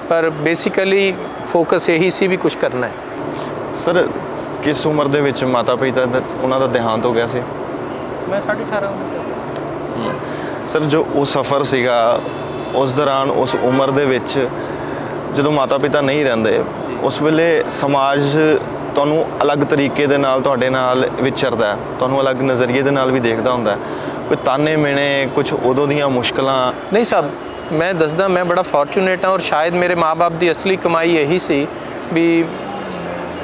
ਪਰ ਬੇਸਿਕਲੀ ਫੋਕਸ ਇਹੀ ਸੀ ਵੀ ਕੁਝ ਕਰਨਾ ਹੈ। ਸਰ ਕਿਸ ਉਮਰ ਦੇ ਵਿੱਚ ਮਾਤਾ ਪਿਤਾ ਦਾ ਉਹਨਾਂ ਦਾ ਦੇਹਾਂਤ ਹੋ ਗਿਆ ਸੀ? ਮੈਂ 18.5 ਉਮਰ ਸੀ। ਸਰ ਜੋ ਉਹ ਸਫ਼ਰ ਸੀਗਾ, ਉਸ ਦੌਰਾਨ ਉਸ ਉਮਰ ਦੇ ਵਿੱਚ ਜਦੋਂ ਮਾਤਾ ਪਿਤਾ ਨਹੀਂ ਰਹਿੰਦੇ, ਉਸ ਵੇਲੇ ਸਮਾਜ ਤੁਹਾਨੂੰ ਅਲੱਗ ਤਰੀਕੇ ਦੇ ਨਾਲ ਤੁਹਾਡੇ ਨਾਲ ਵਿਚਰਦਾ, ਤੁਹਾਨੂੰ ਅਲੱਗ ਨਜ਼ਰੀਏ ਦੇ ਨਾਲ ਵੀ ਦੇਖਦਾ ਹੁੰਦਾ। ਕੋਈ ਤਾਨੇ ਮਿਹਣੇ, ਕੁਝ ਉਦੋਂ ਦੀਆਂ ਮੁਸ਼ਕਲਾਂ? ਨਹੀਂ ਸਾਹਿਬ, ਮੈਂ ਦੱਸਦਾ, ਮੈਂ ਬੜਾ ਫੋਰਚੂਨੇਟ ਹਾਂ ਔਰ ਸ਼ਾਇਦ ਮੇਰੇ ਮਾਂ-ਬਾਪ ਦੀ ਅਸਲੀ ਕਮਾਈ ਇਹੀ ਸੀ ਵੀ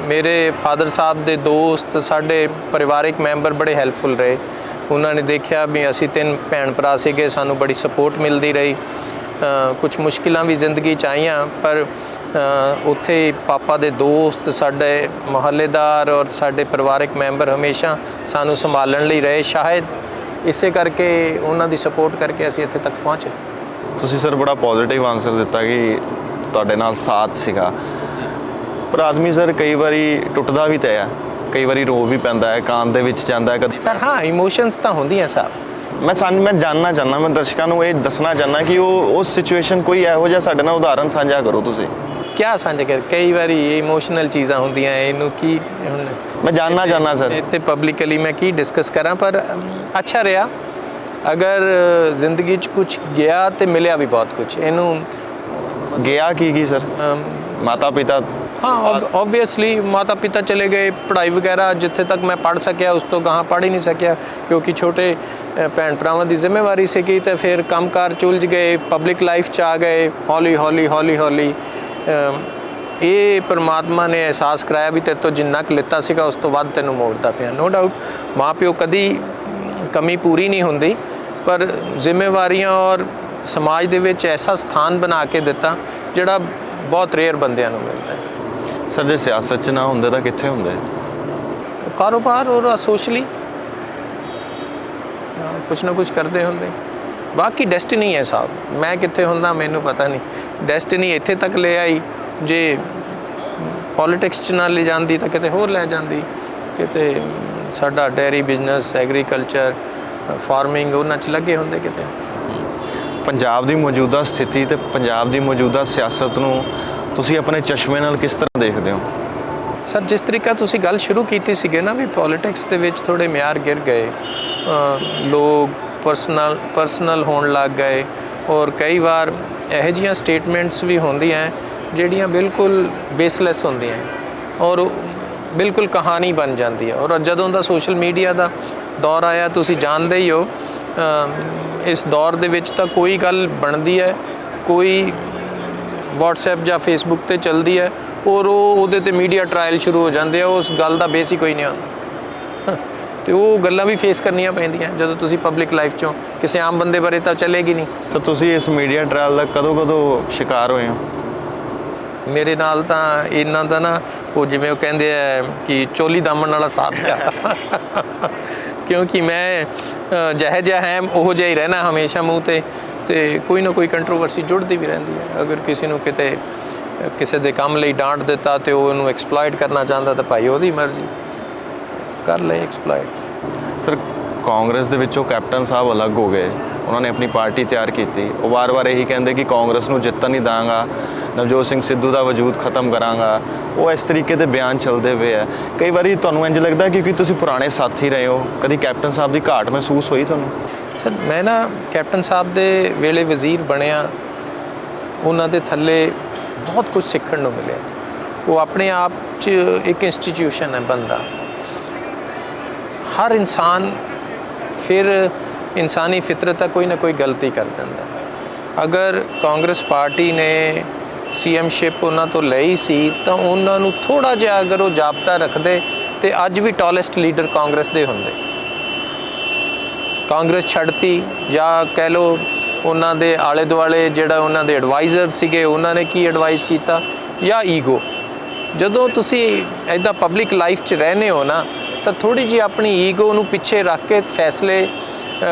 ਮੇਰੇ ਫਾਦਰ ਸਾਹਿਬ ਦੇ ਦੋਸਤ, ਸਾਡੇ ਪਰਿਵਾਰਿਕ ਮੈਂਬਰ ਬੜੇ ਹੈਲਪਫੁਲ ਰਹੇ। ਉਹਨਾਂ ਨੇ ਦੇਖਿਆ ਵੀ ਅਸੀਂ 3 ਭੈਣ ਭਰਾ ਸੀਗੇ, ਸਾਨੂੰ ਬੜੀ ਸਪੋਰਟ ਮਿਲਦੀ ਰਹੀ। ਕੁਝ ਮੁਸ਼ਕਿਲਾਂ ਵੀ ਜ਼ਿੰਦਗੀ 'ਚ ਆਈਆਂ, ਪਰ ਉੱਥੇ ਪਾਪਾ ਦੇ ਦੋਸਤ, ਸਾਡੇ ਮੁਹੱਲੇਦਾਰ ਔਰ ਸਾਡੇ ਪਰਿਵਾਰਿਕ ਮੈਂਬਰ ਹਮੇਸ਼ਾ ਸਾਨੂੰ ਸੰਭਾਲਣ ਲਈ ਰਹੇ। ਸ਼ਾਇਦ ਇਸੇ ਕਰਕੇ, ਉਹਨਾਂ ਦੀ ਸਪੋਰਟ ਕਰਕੇ ਅਸੀਂ ਇੱਥੇ ਤੱਕ ਪਹੁੰਚੇ। ਤੁਸੀਂ ਸਰ ਬੜਾ ਪੋਜ਼ਿਟਿਵ ਆਨਸਰ ਦਿੱਤਾ ਕਿ ਤੁਹਾਡੇ ਨਾਲ ਸਾਥ ਸੀਗਾ, ਪਰ ਆਦਮੀ ਸਰ ਕਈ ਵਾਰੀ ਟੁੱਟਦਾ ਵੀ ਤਾਂ ਹੈ, ਕਈ ਵਾਰੀ ਰੋ ਵੀ ਪੈਂਦਾ ਹੈ, ਕਾਨ ਦੇ ਵਿੱਚ ਜਾਂਦਾ ਹੈ ਕਦੀ। ਸਰ ਹਾਂ, ਇਮੋਸ਼ਨਸ ਤਾਂ ਹੁੰਦੀਆਂ ਸਾਹਿਬ। ਮੈਂ ਜਾਣਨਾ ਚਾਹੁੰਦਾ, ਮੈਂ ਦਰਸ਼ਕਾਂ ਨੂੰ ਇਹ ਦੱਸਣਾ ਚਾਹੁੰਦਾ ਕਿ ਉਸ ਸਿਚੁਏਸ਼ਨ ਕੋਈ ਇਹੋ ਜਿਹਾ ਸਾਡੇ ਨਾਲ ਉਦਾਹਰਨ ਸਾਂਝਾ ਕਰੋ ਤੁਸੀਂ। ਕਿਆ ਸਾਂਝਾ ਕਰ, ਕਈ ਵਾਰੀ ਇਮੋਸ਼ਨਲ ਚੀਜ਼ਾਂ ਹੁੰਦੀਆਂ, ਇਹਨੂੰ ਕੀ ਹੁਣ ਮੈਂ ਜਾਣਨਾ ਚਾਹੁੰਦਾ ਸਰ। ਇੱਥੇ ਪਬਲਿਕਲੀ ਮੈਂ ਕੀ ਡਿਸਕਸ ਕਰਾਂ, ਪਰ ਅੱਛਾ ਰਿਹਾ। ਅਗਰ ਜ਼ਿੰਦਗੀ 'ਚ ਕੁਝ ਗਿਆ ਤੇ ਮਿਲਿਆ ਵੀ ਬਹੁਤ ਕੁਝ। ਇਹਨੂੰ ਗਿਆ ਕੀ ਸਰ? ਮਾਤਾ ਪਿਤਾ? ਹਾਂ, ਓਬਵੀਅਸਲੀ ਮਾਤਾ ਪਿਤਾ ਚਲੇ ਗਏ, ਪੜ੍ਹਾਈ ਵਗੈਰਾ ਜਿੱਥੇ ਤੱਕ ਮੈਂ ਪੜ੍ਹ ਸਕਿਆ ਉਸ ਤੋਂ ਗਾਹਾਂ ਪੜ੍ਹ ਹੀ ਨਹੀਂ ਸਕਿਆ, ਕਿਉਂਕਿ ਛੋਟੇ ਭੈਣ ਭਰਾਵਾਂ ਦੀ ਜ਼ਿੰਮੇਵਾਰੀ ਸੀਗੀ। ਅਤੇ ਫਿਰ ਕੰਮਕਾਰ ਚੁਲਝ ਗਏ, ਪਬਲਿਕ ਲਾਈਫ 'ਚ ਆ ਗਏ। ਹੌਲੀ ਹੌਲੀ ਇਹ ਪਰਮਾਤਮਾ ਨੇ ਅਹਿਸਾਸ ਕਰਾਇਆ ਵੀ ਤੇਰੇ ਤੋਂ ਜਿੰਨਾ ਕੁ ਲਿੱਤਾ ਸੀਗਾ ਉਸ ਤੋਂ ਵੱਧ ਤੈਨੂੰ ਮੋੜਦਾ ਪਿਆ। ਨੋ ਡਾਊਟ ਮਾਂ ਪਿਓ ਕਦੀ ਕਮੀ ਪੂਰੀ ਨਹੀਂ ਹੁੰਦੀ, ਪਰ ਜ਼ਿੰਮੇਵਾਰੀਆਂ ਔਰ ਸਮਾਜ ਦੇ ਵਿੱਚ ਐਸਾ ਸਥਾਨ ਬਣਾ ਕੇ ਦਿੱਤਾ ਜਿਹੜਾ ਬਹੁਤ ਰੇਅਰ ਬੰਦਿਆਂ ਨੂੰ ਮਿਲਦਾ ਹੈ। ਸਰ ਜੇ ਸਿਆਸਤ 'ਚ ਨਾ ਹੁੰਦੇ ਤਾਂ ਕਿੱਥੇ ਹੁੰਦੇ? ਕਾਰੋਬਾਰ ਔਰ ਸੋਸ਼ਲੀ ਕੁਛ ਨਾ ਕੁਛ ਕਰਦੇ ਹੁੰਦੇ। ਬਾਕੀ ਡੈਸਟੀਨੀ ਹੈ ਸਾਹਿਬ, ਮੈਂ ਕਿੱਥੇ ਹੁੰਦਾ ਮੈਨੂੰ ਪਤਾ ਨਹੀਂ। ਡੈਸਟੀਨੀ ਇੱਥੇ ਤੱਕ ਲੈ ਆਈ, ਜੇ ਪੋਲੀਟਿਕਸ 'ਚ ਨਾ ਲੈ ਜਾਂਦੀ ਤਾਂ ਕਿਤੇ ਹੋਰ ਲੈ ਜਾਂਦੀ। ਕਿਤੇ ਸਾਡਾ ਡੇਅਰੀ ਬਿਜ਼ਨਸ, ਐਗਰੀਕਲਚਰ, ਫਾਰਮਿੰਗ, ਉਹਨਾਂ 'ਚ ਲੱਗੇ ਹੁੰਦੇ ਕਿਤੇ। ਪੰਜਾਬ ਦੀ ਮੌਜੂਦਾ ਸਥਿਤੀ ਤੇ ਪੰਜਾਬ ਦੀ ਮੌਜੂਦਾ ਸਿਆਸਤ ਨੂੰ ਤੁਸੀਂ ਆਪਣੇ ਚਸ਼ਮੇ ਨਾਲ ਕਿਸ ਤਰ੍ਹਾਂ ਦੇਖਦੇ ਹੋ? ਸਰ ਜਿਸ ਤਰੀਕਾ ਤੁਸੀਂ ਗੱਲ ਸ਼ੁਰੂ ਕੀਤੀ ਸੀਗੇ ਨਾ ਵੀ ਪੋਲੀਟਿਕਸ ਦੇ ਵਿੱਚ ਥੋੜ੍ਹੇ ਮਿਆਰ ਗਿਰ ਗਏ, ਲੋਕ ਪਰਸਨਲ ਹੋਣ ਲੱਗ ਗਏ, ਔਰ ਕਈ ਵਾਰ ਇਹੋ ਜਿਹੀਆਂ ਸਟੇਟਮੈਂਟਸ ਵੀ ਹੁੰਦੀਆਂ ਜਿਹੜੀਆਂ ਬਿਲਕੁਲ ਬੇਸਲੈਸ ਹੁੰਦੀਆਂ ਔਰ ਬਿਲਕੁਲ ਕਹਾਣੀ ਬਣ ਜਾਂਦੀ ਹੈ। ਔਰ ਜਦੋਂ ਦਾ ਸੋਸ਼ਲ ਮੀਡੀਆ ਦਾ ਦੌਰ ਆਇਆ, ਤੁਸੀਂ ਜਾਣਦੇ ਹੀ ਹੋ, ਇਸ ਦੌਰ ਦੇ ਵਿੱਚ ਤਾਂ ਕੋਈ ਗੱਲ ਬਣਦੀ ਹੈ, ਕੋਈ WhatsApp ਜਾਂ Facebook 'ਤੇ ਚੱਲਦੀ ਹੈ ਔਰ ਉਹਦੇ 'ਤੇ ਮੀਡੀਆ ਟਰਾਇਲ ਸ਼ੁਰੂ ਹੋ ਜਾਂਦੇ ਆ। ਉਸ ਗੱਲ ਦਾ ਬੇਸ ਹੀ ਕੋਈ ਨਹੀਂ ਆਉਂਦਾ, ਅਤੇ ਉਹ ਗੱਲਾਂ ਵੀ ਫੇਸ ਕਰਨੀਆਂ ਪੈਂਦੀਆਂ ਜਦੋਂ ਤੁਸੀਂ ਪਬਲਿਕ ਲਾਈਫ 'ਚੋਂ। ਕਿਸੇ ਆਮ ਬੰਦੇ ਬਾਰੇ ਤਾਂ ਚੱਲੇਗੀ ਨਹੀਂ। ਸਰ ਤੁਸੀਂ ਇਸ ਮੀਡੀਆ ਟਰਾਇਲ ਦਾ ਕਦੋਂ ਸ਼ਿਕਾਰ ਹੋਏ ਹੋ? ਮੇਰੇ ਨਾਲ ਤਾਂ ਇਹਨਾਂ ਦਾ ਨਾ, ਉਹ ਜਿਵੇਂ ਉਹ ਕਹਿੰਦੇ ਆ ਕਿ ਚੋਲੀ ਦਾਮਣ ਵਾਲਾ ਸਾਥ ਆ ਕਿਉਂਕਿ ਮੈਂ ਜਿਹੋ ਜਿਹਾ ਹੈ ਉਹੋ ਜਿਹਾ ਹੀ ਰਹਿਣਾ ਹਮੇਸ਼ਾ ਮੂੰਹ 'ਤੇ, ਅਤੇ ਕੋਈ ਨਾ ਕੋਈ ਕੰਟਰੋਵਰਸੀ ਜੁੜਦੀ ਵੀ ਰਹਿੰਦੀ ਹੈ। ਅਗਰ ਕਿਸੇ ਨੂੰ ਕਿਤੇ ਕਿਸੇ ਦੇ ਕੰਮ ਲਈ ਡਾਂਟ ਦਿੱਤਾ ਅਤੇ ਉਹ ਉਹਨੂੰ ਐਕਸਪਲੋਇਟ ਕਰਨਾ ਚਾਹੁੰਦਾ ਤਾਂ ਭਾਈ ਉਹਦੀ ਮਰਜ਼ੀ, ਕਰ ਲਏ ਐਕਸਪਲੋਇਟ। ਸਰ ਕਾਂਗਰਸ ਦੇ ਵਿੱਚੋਂ ਕੈਪਟਨ ਸਾਹਿਬ ਅਲੱਗ ਹੋ ਗਏ, ਉਹਨਾਂ ਨੇ ਆਪਣੀ ਪਾਰਟੀ ਤਿਆਰ ਕੀਤੀ। ਉਹ ਵਾਰ-ਵਾਰ ਇਹੀ ਕਹਿੰਦੇ ਕਿ ਕਾਂਗਰਸ ਨੂੰ ਜਿੱਤਣ ਨਹੀਂ ਦਾਂਗਾ, ਨਵਜੋਤ ਸਿੰਘ ਸਿੱਧੂ ਦਾ ਵਜੂਦ ਖਤਮ ਕਰਾਂਗਾ। ਉਹ ਇਸ ਤਰੀਕੇ ਦੇ ਬਿਆਨ ਚੱਲਦੇ ਪਏ ਆ। ਕਈ ਵਾਰੀ ਤੁਹਾਨੂੰ ਇੰਝ ਲੱਗਦਾ ਕਿਉਂਕਿ ਤੁਸੀਂ ਪੁਰਾਣੇ ਸਾਥੀ ਰਹੇ ਹੋ, ਕਦੀ ਕੈਪਟਨ ਸਾਹਿਬ ਦੀ ਘਾਟ ਮਹਿਸੂਸ ਹੋਈ ਤੁਹਾਨੂੰ? ਸਰ ਮੈਂ ਨਾ ਕੈਪਟਨ ਸਾਹਿਬ ਦੇ ਵੇਲੇ ਵਜ਼ੀਰ ਬਣਿਆ, ਉਹਨਾਂ ਦੇ ਥੱਲੇ ਬਹੁਤ ਕੁਝ ਸਿੱਖਣ ਨੂੰ ਮਿਲਿਆ। ਉਹ ਆਪਣੇ ਆਪ 'ਚ ਇੱਕ ਇੰਸਟੀਟਿਊਸ਼ਨ ਹੈ ਬੰਦਾ। ਹਰ ਇਨਸਾਨ ਫਿਰ ਇਨਸਾਨੀ ਫਿਤਰਤ ਹੈ, ਕੋਈ ਨਾ ਕੋਈ ਗਲਤੀ ਕਰ ਦਿੰਦਾ। ਅਗਰ ਕਾਂਗਰਸ ਪਾਰਟੀ ਨੇ ਸੀਐਮਸ਼ਿਪ ਉਹਨਾਂ ਤੋਂ ਲਈ ਸੀ ਤਾਂ ਉਹਨਾਂ ਨੂੰ ਥੋੜ੍ਹਾ ਜਿਹਾ ਅਗਰ ਉਹ ਜਾਬਤਾ ਰੱਖਦੇ ਤੇ ਅੱਜ ਵੀ ਟਾਲੈਸਟ ਲੀਡਰ ਕਾਂਗਰਸ ਦੇ ਹੁੰਦੇ। ਕਾਂਗਰਸ ਛੱਡਤੀ ਜਾਂ ਕਹਿ ਲਓ ਉਹਨਾਂ ਦੇ ਆਲੇ ਦੁਆਲੇ ਜਿਹੜਾ ਉਹਨਾਂ ਦੇ ਐਡਵਾਈਜ਼ਰ ਸੀਗੇ ਉਹਨਾਂ ਨੇ ਕੀ ਐਡਵਾਈਸ ਕੀਤਾ, ਜਾਂ ਈਗੋ। ਜਦੋਂ ਤੁਸੀਂ ਇੱਦਾਂ ਪਬਲਿਕ ਲਾਈਫ 'ਚ ਰਹਿੰਦੇ ਹੋ ਨਾ ਤਾਂ ਥੋੜ੍ਹੀ ਜਿਹੀ ਆਪਣੀ ਈਗੋ ਨੂੰ ਪਿੱਛੇ ਰੱਖ ਕੇ ਫੈਸਲੇ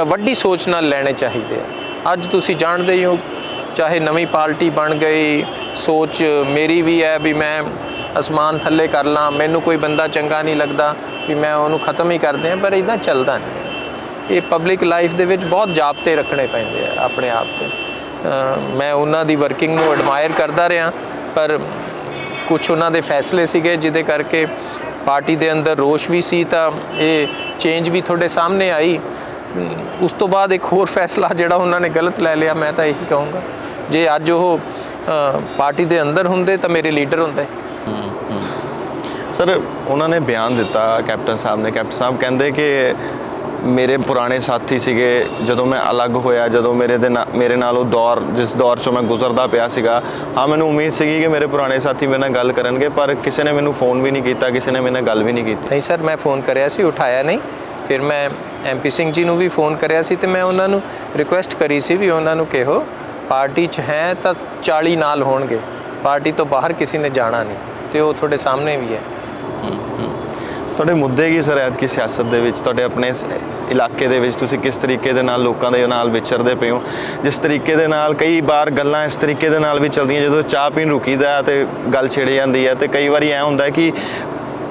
ਵੱਡੀ ਸੋਚ ਨਾਲ ਲੈਣੇ ਚਾਹੀਦੇ ਆ। ਅੱਜ ਤੁਸੀਂ ਜਾਣਦੇ ਹੀ ਹੋ, ਚਾਹੇ ਨਵੀਂ ਪਾਰਟੀ ਬਣ ਗਈ, ਸੋਚ ਮੇਰੀ ਵੀ ਹੈ ਵੀ ਮੈਂ ਅਸਮਾਨ ਥੱਲੇ ਕਰ ਲਾਂ, ਮੈਨੂੰ ਕੋਈ ਬੰਦਾ ਚੰਗਾ ਨਹੀਂ ਲੱਗਦਾ ਵੀ ਮੈਂ ਉਹਨੂੰ ਖ਼ਤਮ ਹੀ ਕਰ ਦਿਆਂ, ਪਰ ਇੱਦਾਂ ਚੱਲਦਾ ਨਹੀਂ। ਇਹ ਪਬਲਿਕ ਲਾਈਫ ਦੇ ਵਿੱਚ ਬਹੁਤ ਜਾਬਤੇ ਰੱਖਣੇ ਪੈਂਦੇ ਆ ਆਪਣੇ ਆਪ 'ਤੇ। ਮੈਂ ਉਹਨਾਂ ਦੀ ਵਰਕਿੰਗ ਨੂੰ ਐਡਮਾਇਰ ਕਰਦਾ ਰਿਹਾ, ਪਰ ਕੁਛ ਉਹਨਾਂ ਦੇ ਫੈਸਲੇ ਸੀਗੇ ਜਿਹਦੇ ਕਰਕੇ ਪਾਰਟੀ ਦੇ ਅੰਦਰ ਰੋਸ਼ ਵੀ ਸੀ, ਤਾਂ ਇਹ ਚੇਂਜ ਵੀ ਤੁਹਾਡੇ ਸਾਹਮਣੇ ਆਈ। ਉਸ ਤੋਂ ਬਾਅਦ ਇੱਕ ਹੋਰ ਫੈਸਲਾ ਜਿਹੜਾ ਉਹਨਾਂ ਨੇ ਗਲਤ ਲੈ ਲਿਆ, ਮੈਂ ਤਾਂ ਇਹੀ ਕਹੂੰਗਾ ਜੇ ਅੱਜ ਉਹ ਪਾਰਟੀ ਦੇ ਅੰਦਰ ਹੁੰਦੇ ਤਾਂ ਮੇਰੇ ਲੀਡਰ ਹੁੰਦੇ। ਸਰ ਉਹਨਾਂ ਨੇ ਬਿਆਨ ਦਿੱਤਾ ਕੈਪਟਨ ਸਾਹਿਬ ਕਹਿੰਦੇ ਕਿ ਮੇਰੇ ਪੁਰਾਣੇ ਸਾਥੀ ਸੀਗੇ, ਜਦੋਂ ਮੈਂ ਅਲੱਗ ਹੋਇਆ, ਜਦੋਂ ਮੇਰੇ ਨਾਲ ਉਹ ਦੌਰ ਜਿਸ ਦੌਰ 'ਚੋਂ ਮੈਂ ਗੁਜ਼ਰਦਾ ਪਿਆ ਸੀਗਾ, ਹਾਂ ਮੈਨੂੰ ਉਮੀਦ ਸੀਗੀ ਕਿ ਮੇਰੇ ਪੁਰਾਣੇ ਸਾਥੀ ਮੇਰੇ ਨਾਲ ਗੱਲ ਕਰਨਗੇ, ਪਰ ਕਿਸੇ ਨੇ ਮੈਨੂੰ ਫ਼ੋਨ ਵੀ ਨਹੀਂ ਕੀਤਾ, ਕਿਸੇ ਨੇ ਮੇਰੇ ਨਾਲ ਗੱਲ ਵੀ ਨਹੀਂ ਕੀਤੀ। ਨਹੀਂ ਸਰ, ਮੈਂ ਫ਼ੋਨ ਕਰਿਆ ਸੀ, ਉਠਾਇਆ ਨਹੀਂ। ਫਿਰ ਮੈਂ MP ਸਿੰਘ ਜੀ ਨੂੰ ਵੀ ਫ਼ੋਨ ਕਰਿਆ ਸੀ ਤੇ ਮੈਂ ਉਹਨਾਂ ਨੂੰ ਰਿਕੁਐਸਟ ਕਰੀ ਸੀ ਵੀ ਉਹਨਾਂ ਨੂੰ ਕਿਹੋ ਪਾਰਟੀ 'ਚ ਹੈ ਤਾਂ 40 ਨਾਲ ਹੋਣਗੇ, ਪਾਰਟੀ ਤੋਂ ਬਾਹਰ ਕਿਸੇ ਨੇ ਜਾਣਾ ਨਹੀਂ, ਤੇ ਉਹ ਤੁਹਾਡੇ ਸਾਹਮਣੇ ਵੀ ਹੈ। ਤੁਹਾਡੇ ਮੁੱਦੇ ਕੀ ਸਰ ਐਤਕੀ ਸਿਆਸਤ ਦੇ ਵਿੱਚ, ਤੁਹਾਡੇ ਆਪਣੇ ਇਲਾਕੇ ਦੇ ਵਿੱਚ ਤੁਸੀਂ ਕਿਸ ਤਰੀਕੇ ਦੇ ਨਾਲ ਲੋਕਾਂ ਦੇ ਨਾਲ ਵਿਚਰਦੇ ਪਏ ਹੋ? ਜਿਸ ਤਰੀਕੇ ਦੇ ਨਾਲ ਕਈ ਵਾਰ ਗੱਲਾਂ ਇਸ ਤਰੀਕੇ ਦੇ ਨਾਲ ਵੀ ਚੱਲਦੀਆਂ, ਜਦੋਂ ਚਾਹ ਪੀਣ ਰੁਕੀਦਾ ਤੇ ਗੱਲ ਛਿੜ ਜਾਂਦੀ ਹੈ, ਤੇ ਕਈ ਵਾਰੀ ਐਂ ਹੁੰਦਾ ਕਿ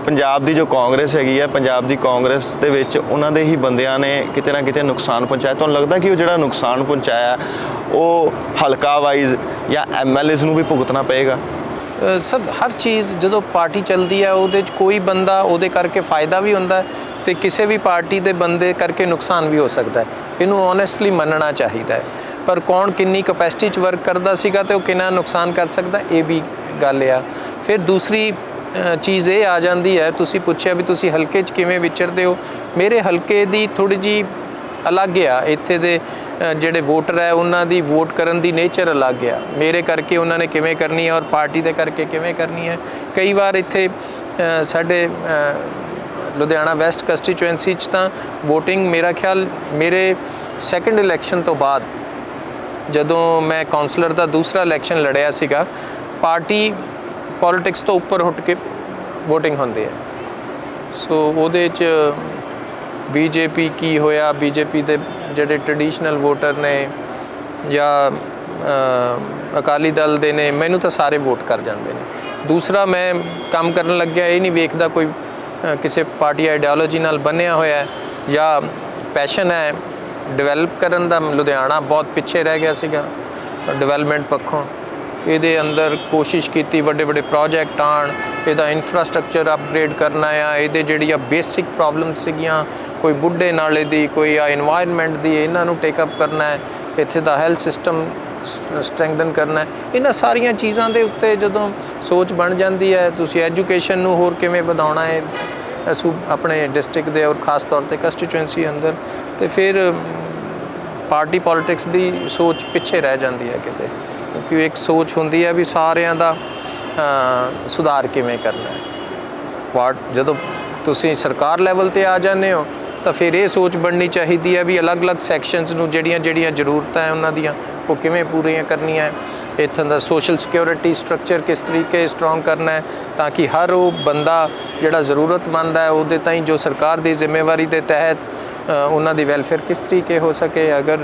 ਪੰਜਾਬ ਦੀ ਜੋ ਕਾਂਗਰਸ ਹੈਗੀ ਹੈ, ਪੰਜਾਬ ਦੀ ਕਾਂਗਰਸ ਦੇ ਵਿੱਚ ਉਹਨਾਂ ਦੇ ਹੀ ਬੰਦਿਆਂ ਨੇ ਕਿਤੇ ਨਾ ਕਿਤੇ ਨੁਕਸਾਨ ਪਹੁੰਚਾਇਆ। ਤੁਹਾਨੂੰ ਲੱਗਦਾ ਕਿ ਉਹ ਜਿਹੜਾ ਨੁਕਸਾਨ ਪਹੁੰਚਾਇਆ ਉਹ ਹਲਕਾ ਵਾਈਜ਼ ਜਾਂ MLAs ਨੂੰ ਵੀ ਭੁਗਤਣਾ ਪਏਗਾ? ਸਭ ਹਰ ਚੀਜ਼ ਜਦੋਂ ਪਾਰਟੀ ਚੱਲਦੀ ਹੈ ਉਹਦੇ 'ਚ ਕੋਈ ਬੰਦਾ ਉਹਦੇ ਕਰਕੇ ਫਾਇਦਾ ਵੀ ਹੁੰਦਾ ਤੇ ਕਿਸੇ ਵੀ ਪਾਰਟੀ ਦੇ ਬੰਦੇ ਕਰਕੇ ਨੁਕਸਾਨ ਵੀ ਹੋ ਸਕਦਾ ਹੈ। ਇਹਨੂੰ ਓਨੈਸਟਲੀ ਮੰਨਣਾ ਚਾਹੀਦਾ ਹੈ। ਪਰ ਕੌਣ ਕਿੰਨੀ ਕਪੈਸਿਟੀ 'ਚ ਵਰਕ ਕਰਦਾ ਸੀਗਾ ਤੇ ਉਹ ਕਿੰਨਾ ਨੁਕਸਾਨ ਕਰ ਸਕਦਾ, ਇਹ ਵੀ ਗੱਲ ਆ। ਫਿਰ ਦੂਸਰੀ ਚੀਜ਼ ਇਹ ਆ ਜਾਂਦੀ ਹੈ, ਤੁਸੀਂ ਪੁੱਛਿਆ ਵੀ ਤੁਸੀਂ ਹਲਕੇ 'ਚ ਕਿਵੇਂ ਵਿਚਰਦੇ ਹੋ। ਮੇਰੇ ਹਲਕੇ ਦੀ ਥੋੜ੍ਹੀ ਜਿਹੀ ਅਲੱਗ ਆ, ਇੱਥੇ ਦੇ ਜਿਹੜੇ ਵੋਟਰ ਹੈ ਉਹਨਾਂ ਦੀ ਵੋਟ ਕਰਨ ਦੀ ਨੇਚਰ ਅਲੱਗ ਆ। ਮੇਰੇ ਕਰਕੇ ਉਹਨਾਂ ਨੇ ਕਿਵੇਂ ਕਰਨੀ ਹੈ ਔਰ ਪਾਰਟੀ ਦੇ ਕਰਕੇ ਕਿਵੇਂ ਕਰਨੀ ਹੈ। ਕਈ ਵਾਰ ਇੱਥੇ ਸਾਡੇ ਲੁਧਿਆਣਾ ਵੈਸਟ ਕੰਸਟੀਚੁਐਂਸੀ 'ਚ ਤਾਂ ਵੋਟਿੰਗ ਮੇਰਾ ਖਿਆਲ ਮੇਰੇ ਸੈਕੰਡ ਇਲੈਕਸ਼ਨ ਤੋਂ ਬਾਅਦ, ਜਦੋਂ ਮੈਂ ਕਾਉਂਸਲਰ ਦਾ ਦੂਸਰਾ ਇਲੈਕਸ਼ਨ ਲੜਿਆ ਸੀਗਾ, ਪਾਰਟੀ ਪੋਲੀਟਿਕਸ ਤੋਂ ਉੱਪਰ ਉੱਠ ਕੇ ਵੋਟਿੰਗ ਹੁੰਦੀ ਹੈ। ਸੋ ਉਹਦੇ 'ਚ BJP ਕੀ ਹੋਇਆ, BJP ਦੇ ਜਿਹੜੇ ਟ੍ਰੈਡੀਸ਼ਨਲ ਵੋਟਰ ਨੇ ਜਾਂ ਅਕਾਲੀ ਦਲ ਦੇ ਨੇ, ਮੈਨੂੰ ਤਾਂ ਸਾਰੇ ਵੋਟ ਕਰ ਜਾਂਦੇ ਨੇ। ਦੂਸਰਾ, ਮੈਂ ਕੰਮ ਕਰਨ ਲੱਗਿਆ ਇਹ ਨਹੀਂ ਵੇਖਦਾ ਕੋਈ ਕਿਸੇ ਪਾਰਟੀ ਆਈਡੀਓਲੋਜੀ ਨਾਲ ਬੰਨਿਆ ਹੋਇਆ ਜਾਂ ਪੈਸ਼ਨ ਹੈ ਡਿਵੈਲਪ ਕਰਨ ਦਾ। ਲੁਧਿਆਣਾ ਬਹੁਤ ਪਿੱਛੇ ਰਹਿ ਗਿਆ ਸੀਗਾ ਡਿਵੈਲਪਮੈਂਟ ਪੱਖੋਂ। ਇਹਦੇ ਅੰਦਰ ਕੋਸ਼ਿਸ਼ ਕੀਤੀ ਵੱਡੇ ਵੱਡੇ ਪ੍ਰੋਜੈਕਟ ਆਉਣ, ਇਹਦਾ ਇਨਫਰਾਸਟਰਕਚਰ ਅਪਗ੍ਰੇਡ ਕਰਨਾ ਆ, ਇਹਦੇ ਜਿਹੜੀਆਂ ਬੇਸਿਕ ਪ੍ਰੋਬਲਮ ਸੀਗੀਆਂ, ਕੋਈ ਬੁੱਢੇ ਨਾਲੇ ਦੀ, ਕੋਈ ਆ ਇਨਵਾਇਰਨਮੈਂਟ ਦੀ, ਇਹਨਾਂ ਨੂੰ ਟੇਕ ਅਪ ਕਰਨਾ ਹੈ, ਇੱਥੇ ਦਾ ਹੈਲਥ ਸਿਸਟਮ ਸਟਰੈਂਥਨ ਕਰਨਾ ਹੈ। ਇਹਨਾਂ ਸਾਰੀਆਂ ਚੀਜ਼ਾਂ ਦੇ ਉੱਤੇ ਜਦੋਂ ਸੋਚ ਬਣ ਜਾਂਦੀ ਹੈ, ਤੁਸੀਂ ਐਜੂਕੇਸ਼ਨ ਨੂੰ ਹੋਰ ਕਿਵੇਂ ਵਧਾਉਣਾ ਹੈ ਆਪਣੇ ਡਿਸਟ੍ਰਿਕਟ ਦੇ ਔਰ ਖਾਸ ਤੌਰ 'ਤੇ ਕੰਸਟੀਚੁਐਂਸੀ ਅੰਦਰ, ਤੇ ਫਿਰ ਪਾਰਟੀ ਪੋਲੀਟਿਕਸ ਦੀ ਸੋਚ ਪਿੱਛੇ ਰਹਿ ਜਾਂਦੀ ਹੈ ਕਿਤੇ, ਕਿਉਂਕਿ ਇੱਕ ਸੋਚ ਹੁੰਦੀ ਹੈ ਵੀ ਸਾਰਿਆਂ ਦਾ ਸੁਧਾਰ ਕਿਵੇਂ ਕਰਨਾ ਹੈ। ਜਦੋਂ ਤੁਸੀਂ ਸਰਕਾਰ ਲੈਵਲ 'ਤੇ ਆ ਜਾਂਦੇ ਹੋ ਤਾਂ ਫਿਰ ਇਹ ਸੋਚ ਬਣਨੀ ਚਾਹੀਦੀ ਹੈ ਵੀ ਅਲੱਗ-ਅਲੱਗ ਸੈਕਸ਼ਨਸ ਨੂੰ ਜਿਹੜੀਆਂ ਜ਼ਰੂਰਤਾਂ ਹੈ ਉਹਨਾਂ ਦੀਆਂ ਉਹ ਕਿਵੇਂ ਪੂਰੀਆਂ ਕਰਨੀਆਂ ਹੈ। ਇੱਥੋਂ ਦਾ ਸੋਸ਼ਲ ਸਿਕਿਉਰਿਟੀ ਸਟਰਕਚਰ ਕਿਸ ਤਰੀਕੇ ਸਟਰੋਂਗ ਕਰਨਾ ਹੈ ਤਾਂ ਕਿ ਹਰ ਉਹ ਬੰਦਾ ਜਿਹੜਾ ਜ਼ਰੂਰਤਮੰਦ ਹੈ ਉਹਦੇ ਤਾਈਂ ਜੋ ਸਰਕਾਰ ਦੀ ਜ਼ਿੰਮੇਵਾਰੀ ਦੇ ਤਹਿਤ ਉਹਨਾਂ ਦੀ ਵੈਲਫੇਅਰ ਕਿਸ ਤਰੀਕੇ ਹੋ ਸਕੇ। ਅਗਰ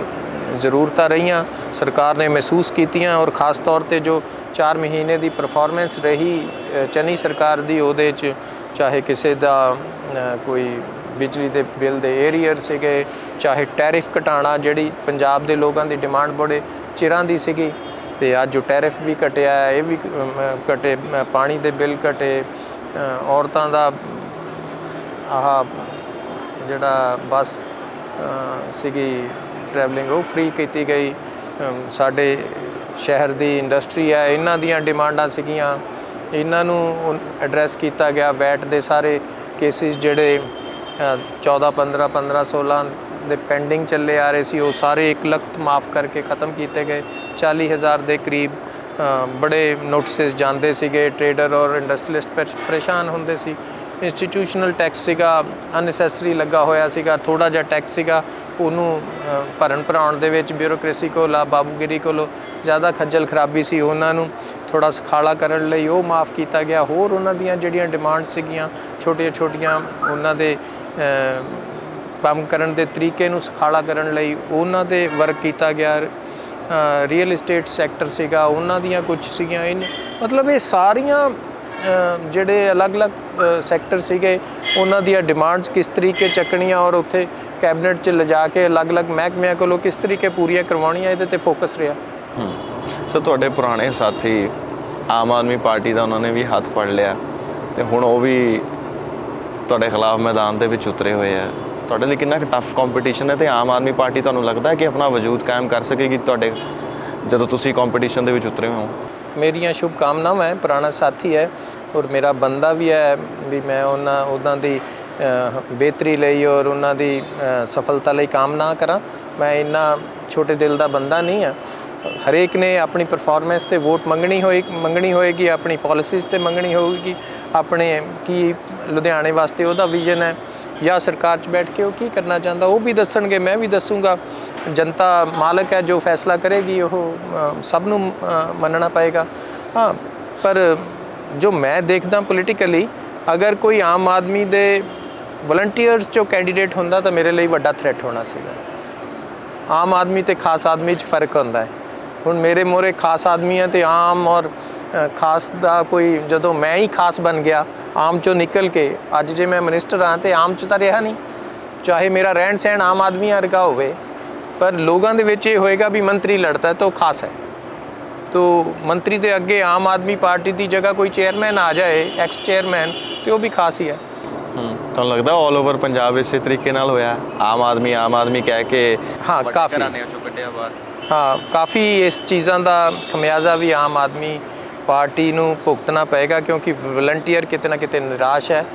ਜ਼ਰੂਰਤਾਂ ਰਹੀਆਂ, ਸਰਕਾਰ ਨੇ ਮਹਿਸੂਸ ਕੀਤੀਆਂ, ਔਰ ਖਾਸ ਤੌਰ 'ਤੇ ਜੋ 4 ਮਹੀਨੇ ਦੀ ਪਰਫਾਰਮੈਂਸ ਰਹੀ ਚੰਨੀ ਸਰਕਾਰ ਦੀ, ਉਹਦੇ 'ਚ ਚਾਹੇ ਕਿਸੇ ਦਾ ਕੋਈ ਬਿਜਲੀ ਦੇ ਬਿੱਲ ਦੇ ਏਰੀਅਰ ਸੀਗੇ, ਚਾਹੇ ਟੈਰਿਫ ਘਟਾਉਣਾ ਜਿਹੜੀ ਪੰਜਾਬ ਦੇ ਲੋਕਾਂ ਦੀ ਡਿਮਾਂਡ ਬੜੇ ਚਿਰਾਂ ਦੀ ਸੀਗੀ, ਤੇ ਅੱਜ ਜੋ ਟੈਰਿਫ ਵੀ ਘਟਿਆ ਇਹ ਵੀ ਘਟੇ, ਪਾਣੀ ਦੇ ਬਿੱਲ ਘਟੇ, ਔਰਤਾਂ ਦਾ ਆਹ ਜਿਹੜਾ ਬੱਸ ਸੀਗੀ ਟਰੈਵਲਿੰਗ ਉਹ ਫ੍ਰੀ ਕੀਤੀ ਗਈ, ਸਾਡੇ ਸ਼ਹਿਰ ਦੀ ਇੰਡਸਟਰੀ ਹੈ, ਇਹਨਾਂ ਦੀਆਂ ਡਿਮਾਂਡਾਂ ਸੀਗੀਆਂ, ਇਹਨਾਂ ਨੂੰ ਐਡਰੈਸ ਕੀਤਾ ਗਿਆ। ਵੈਟ ਦੇ ਸਾਰੇ ਕੇਸਿਸ ਜਿਹੜੇ 14 15 15 16 ਦੇ ਪੈਂਡਿੰਗ ਚੱਲੇ ਆ ਰਹੇ ਸੀ, ਉਹ ਸਾਰੇ 1 ਲੱਖ ਮਾਫ ਕਰਕੇ ਖ਼ਤਮ ਕੀਤੇ ਗਏ। 40,000 ਦੇ ਕਰੀਬ ਬੜੇ ਨੋਟਿਸਿਸ ਜਾਂਦੇ ਸੀਗੇ। ਟਰੇਡਰ ਔਰ ਇੰਡਸਟਰੀਲਿਸਟ ਪਰੇਸ਼ਾਨ ਹੁੰਦੇ ਸੀ। ਇੰਸਟੀਟਿਊਸ਼ਨਲ ਟੈਕਸ ਸੀਗਾ, ਅਨਨੈਸੈਸਰੀ ਲੱਗਾ ਹੋਇਆ ਸੀਗਾ। ਥੋੜ੍ਹਾ ਜਿਹਾ ਟੈਕਸ ਸੀਗਾ, ਉਹਨੂੰ ਭਰਨ ਭਰਾਉਣ ਦੇ ਵਿੱਚ ਬਿਊਰੋਕ੍ਰੇਸੀ ਕੋਲ ਆ ਬਾਬੂਗਿਰੀ ਕੋਲੋਂ ਜ਼ਿਆਦਾ ਖੱਜਲ ਖਰਾਬੀ ਸੀ। ਉਹਨਾਂ ਨੂੰ ਥੋੜ੍ਹਾ ਸੁਖਾਲਾ ਕਰਨ ਲਈ ਉਹ ਮਾਫ ਕੀਤਾ ਗਿਆ। ਹੋਰ ਉਹਨਾਂ ਦੀਆਂ ਜਿਹੜੀਆਂ ਡਿਮਾਂਡਸ ਸੀਗੀਆਂ ਛੋਟੀਆਂ ਛੋਟੀਆਂ, ਉਹਨਾਂ ਦੇ ਕੰਮ ਕਰਨ ਦੇ ਤਰੀਕੇ ਨੂੰ ਸੁਖਾਲਾ ਕਰਨ ਲਈ ਉਹਨਾਂ 'ਤੇ ਵਰਕ ਕੀਤਾ ਗਿਆ। ਰੀਅਲ ਇਸਟੇਟ ਸੈਕਟਰ ਸੀਗਾ, ਉਹਨਾਂ ਦੀਆਂ ਕੁਝ ਸੀਗੀਆਂ। ਮਤਲਬ ਇਹ ਸਾਰੀਆਂ ਜਿਹੜੇ ਅਲੱਗ-ਅਲੱਗ ਸੈਕਟਰ ਸੀਗੇ, ਉਹਨਾਂ ਦੀਆਂ ਡਿਮਾਂਡਸ ਕਿਸ ਤਰੀਕੇ ਚੱਕਣੀਆਂ ਔਰ ਉੱਥੇ ਕੈਬਨਿਟ 'ਚ ਲਿਜਾ ਕੇ ਅਲੱਗ-ਅਲੱਗ ਮਹਿਕਮਿਆਂ ਕੋਲੋਂ ਕਿਸ ਤਰੀਕੇ ਪੂਰੀਆਂ ਕਰਵਾਉਣੀਆਂ, ਇਹਦੇ 'ਤੇ ਫੋਕਸ ਰਿਹਾ। ਸੋ ਤੁਹਾਡੇ ਪੁਰਾਣੇ ਸਾਥੀ ਆਮ ਆਦਮੀ ਪਾਰਟੀ ਦਾ ਉਹਨਾਂ ਨੇ ਵੀ ਹੱਥ ਫੜ ਲਿਆ ਅਤੇ ਹੁਣ ਉਹ ਵੀ ਤੁਹਾਡੇ ਖਿਲਾਫ ਮੈਦਾਨ ਦੇ ਵਿੱਚ ਉਤਰੇ ਹੋਏ ਆ। ਤੁਹਾਡੇ ਲਈ ਕਿੰਨਾ ਕੁ ਟਫ ਕੰਪੀਟੀਸ਼ਨ ਹੈ ਅਤੇ ਆਮ ਆਦਮੀ ਪਾਰਟੀ ਤੁਹਾਨੂੰ ਲੱਗਦਾ ਹੈ ਕਿ ਆਪਣਾ ਵਜੂਦ ਕਾਇਮ ਕਰ ਸਕੇਗੀ ਤੁਹਾਡੇ ਜਦੋਂ ਤੁਸੀਂ ਕੰਪੀਟੀਸ਼ਨ ਦੇ ਵਿੱਚ ਉਤਰੇ ਹੋ? ਮੇਰੀਆਂ ਸ਼ੁਭ ਕਾਮਨਾਵਾਂ ਹੈ। ਪੁਰਾਣਾ ਸਾਥੀ ਹੈ ਔਰ ਮੇਰਾ ਬੰਦਾ ਵੀ ਹੈ ਵੀ ਮੈਂ ਉਹਨਾਂ ਦੀ ਬਿਹਤਰੀ ਲਈ ਔਰ ਉਹਨਾਂ ਦੀ ਸਫਲਤਾ ਲਈ ਕਾਮਨਾ ਕਰਾਂ। ਮੈਂ ਇੰਨਾ ਛੋਟੇ ਦਿਲ ਦਾ ਬੰਦਾ ਨਹੀਂ ਹਾਂ। ਹਰੇਕ ਨੇ ਆਪਣੀ ਪਰਫਾਰਮੈਂਸ 'ਤੇ ਵੋਟ ਮੰਗਣੀ ਹੋਏਗੀ, ਆਪਣੀ ਪਾਲਿਸੀਜ਼ 'ਤੇ ਮੰਗਣੀ ਹੋਵੇਗੀ, ਆਪਣੇ ਕੀ ਲੁਧਿਆਣੇ ਵਾਸਤੇ ਉਹਦਾ ਵਿਜ਼ਨ ਹੈ ਜਾਂ ਸਰਕਾਰ 'ਚ ਬੈਠ ਕੇ ਉਹ ਕੀ ਕਰਨਾ ਚਾਹੁੰਦਾ, ਉਹ ਵੀ ਦੱਸਣਗੇ, ਮੈਂ ਵੀ ਦੱਸੂੰਗਾ। ਜਨਤਾ ਮਾਲਕ ਹੈ, ਜੋ ਫੈਸਲਾ ਕਰੇਗੀ ਉਹ ਸਭ ਨੂੰ ਮੰਨਣਾ ਪਏਗਾ। ਹਾਂ, ਪਰ ਜੋ ਮੈਂ ਦੇਖਦਾ ਪੋਲੀਟੀਕਲੀ, ਅਗਰ ਕੋਈ ਆਮ ਆਦਮੀ ਦੇ ਵਲੰਟੀਅਰਸ 'ਚੋਂ ਕੈਂਡੀਡੇਟ ਹੁੰਦਾ ਤਾਂ ਮੇਰੇ ਲਈ ਵੱਡਾ ਥ੍ਰੈਟ ਹੋਣਾ ਸੀਗਾ। ਆਮ ਆਦਮੀ ਅਤੇ ਖਾਸ ਆਦਮੀ 'ਚ ਫਰਕ ਹੁੰਦਾ ਹੈ। ਹੁਣ ਮੇਰੇ ਮੋਹਰੇ ਖਾਸ ਆਦਮੀ ਹੈ ਅਤੇ ਆਮ ਔਰ ਖਾਸ ਦਾ ਕੋਈ, ਜਦੋਂ ਮੈਂ ਹੀ ਖਾਸ ਬਣ ਗਿਆ ਆਮ 'ਚੋਂ ਨਿਕਲ ਕੇ, ਅੱਜ ਜੇ ਮੈਂ ਮਿਨਿਸਟਰ ਹਾਂ ਅਤੇ ਆਮ 'ਚ ਤਾਂ ਰਿਹਾ ਨਹੀਂ। ਚਾਹੇ ਮੇਰਾ ਰਹਿਣ ਸਹਿਣ ਆਮ ਆਦਮੀ ਵਰਗਾ ਹੋਵੇ, ਪਰ ਲੋਕਾਂ ਦੇ ਵਿੱਚ ਇਹ ਹੋਏਗਾ ਵੀ ਮੰਤਰੀ ਲੜਦਾ ਹੈ ਤਾਂ ਉਹ ਖਾਸ ਹੈ। ਤੋ ਮੰਤਰੀ ਦੇ ਅੱਗੇ ਆਮ ਆਦਮੀ ਪਾਰਟੀ ਦੀ ਜਗ੍ਹਾ ਕੋਈ ਚੇਅਰਮੈਨ ਆ ਜਾਏ, ਐਕਸ ਚੇਅਰਮੈਨ, ਤੇ ਉਹ ਵੀ ਖਾਸ ਹੀ ਹੈ। ਤੁਹਾਨੂੰ ਲੱਗਦਾ ਆਲ ਓਵਰ ਪੰਜਾਬ ਇਸੇ ਤਰੀਕੇ ਨਾਲ ਹੋਇਆ? ਆਮ ਆਦਮੀ ਕਹਿ ਕੇ ਹਾਂ, ਕਾਫੀ ਘਰਾਣਿਆਂ ਚੋਂ ਕੱਢਿਆ ਬਾਹਰ। ਹਾਂ, ਕਾਫੀ ਇਸ ਚੀਜ਼ਾਂ ਦਾ ਖਮਿਆਜ਼ਾ ਵੀ ਆਮ ਆਦਮੀ ਪਾਰਟੀ ਨੂੰ ਭੁਗਤਣਾ ਪਏਗਾ, ਕਿਉਂਕਿ ਵਲੰਟੀਅਰ ਕਿਤੇ ਨਾ ਕਿਤੇ ਨਿਰਾਸ਼ ਹੈ।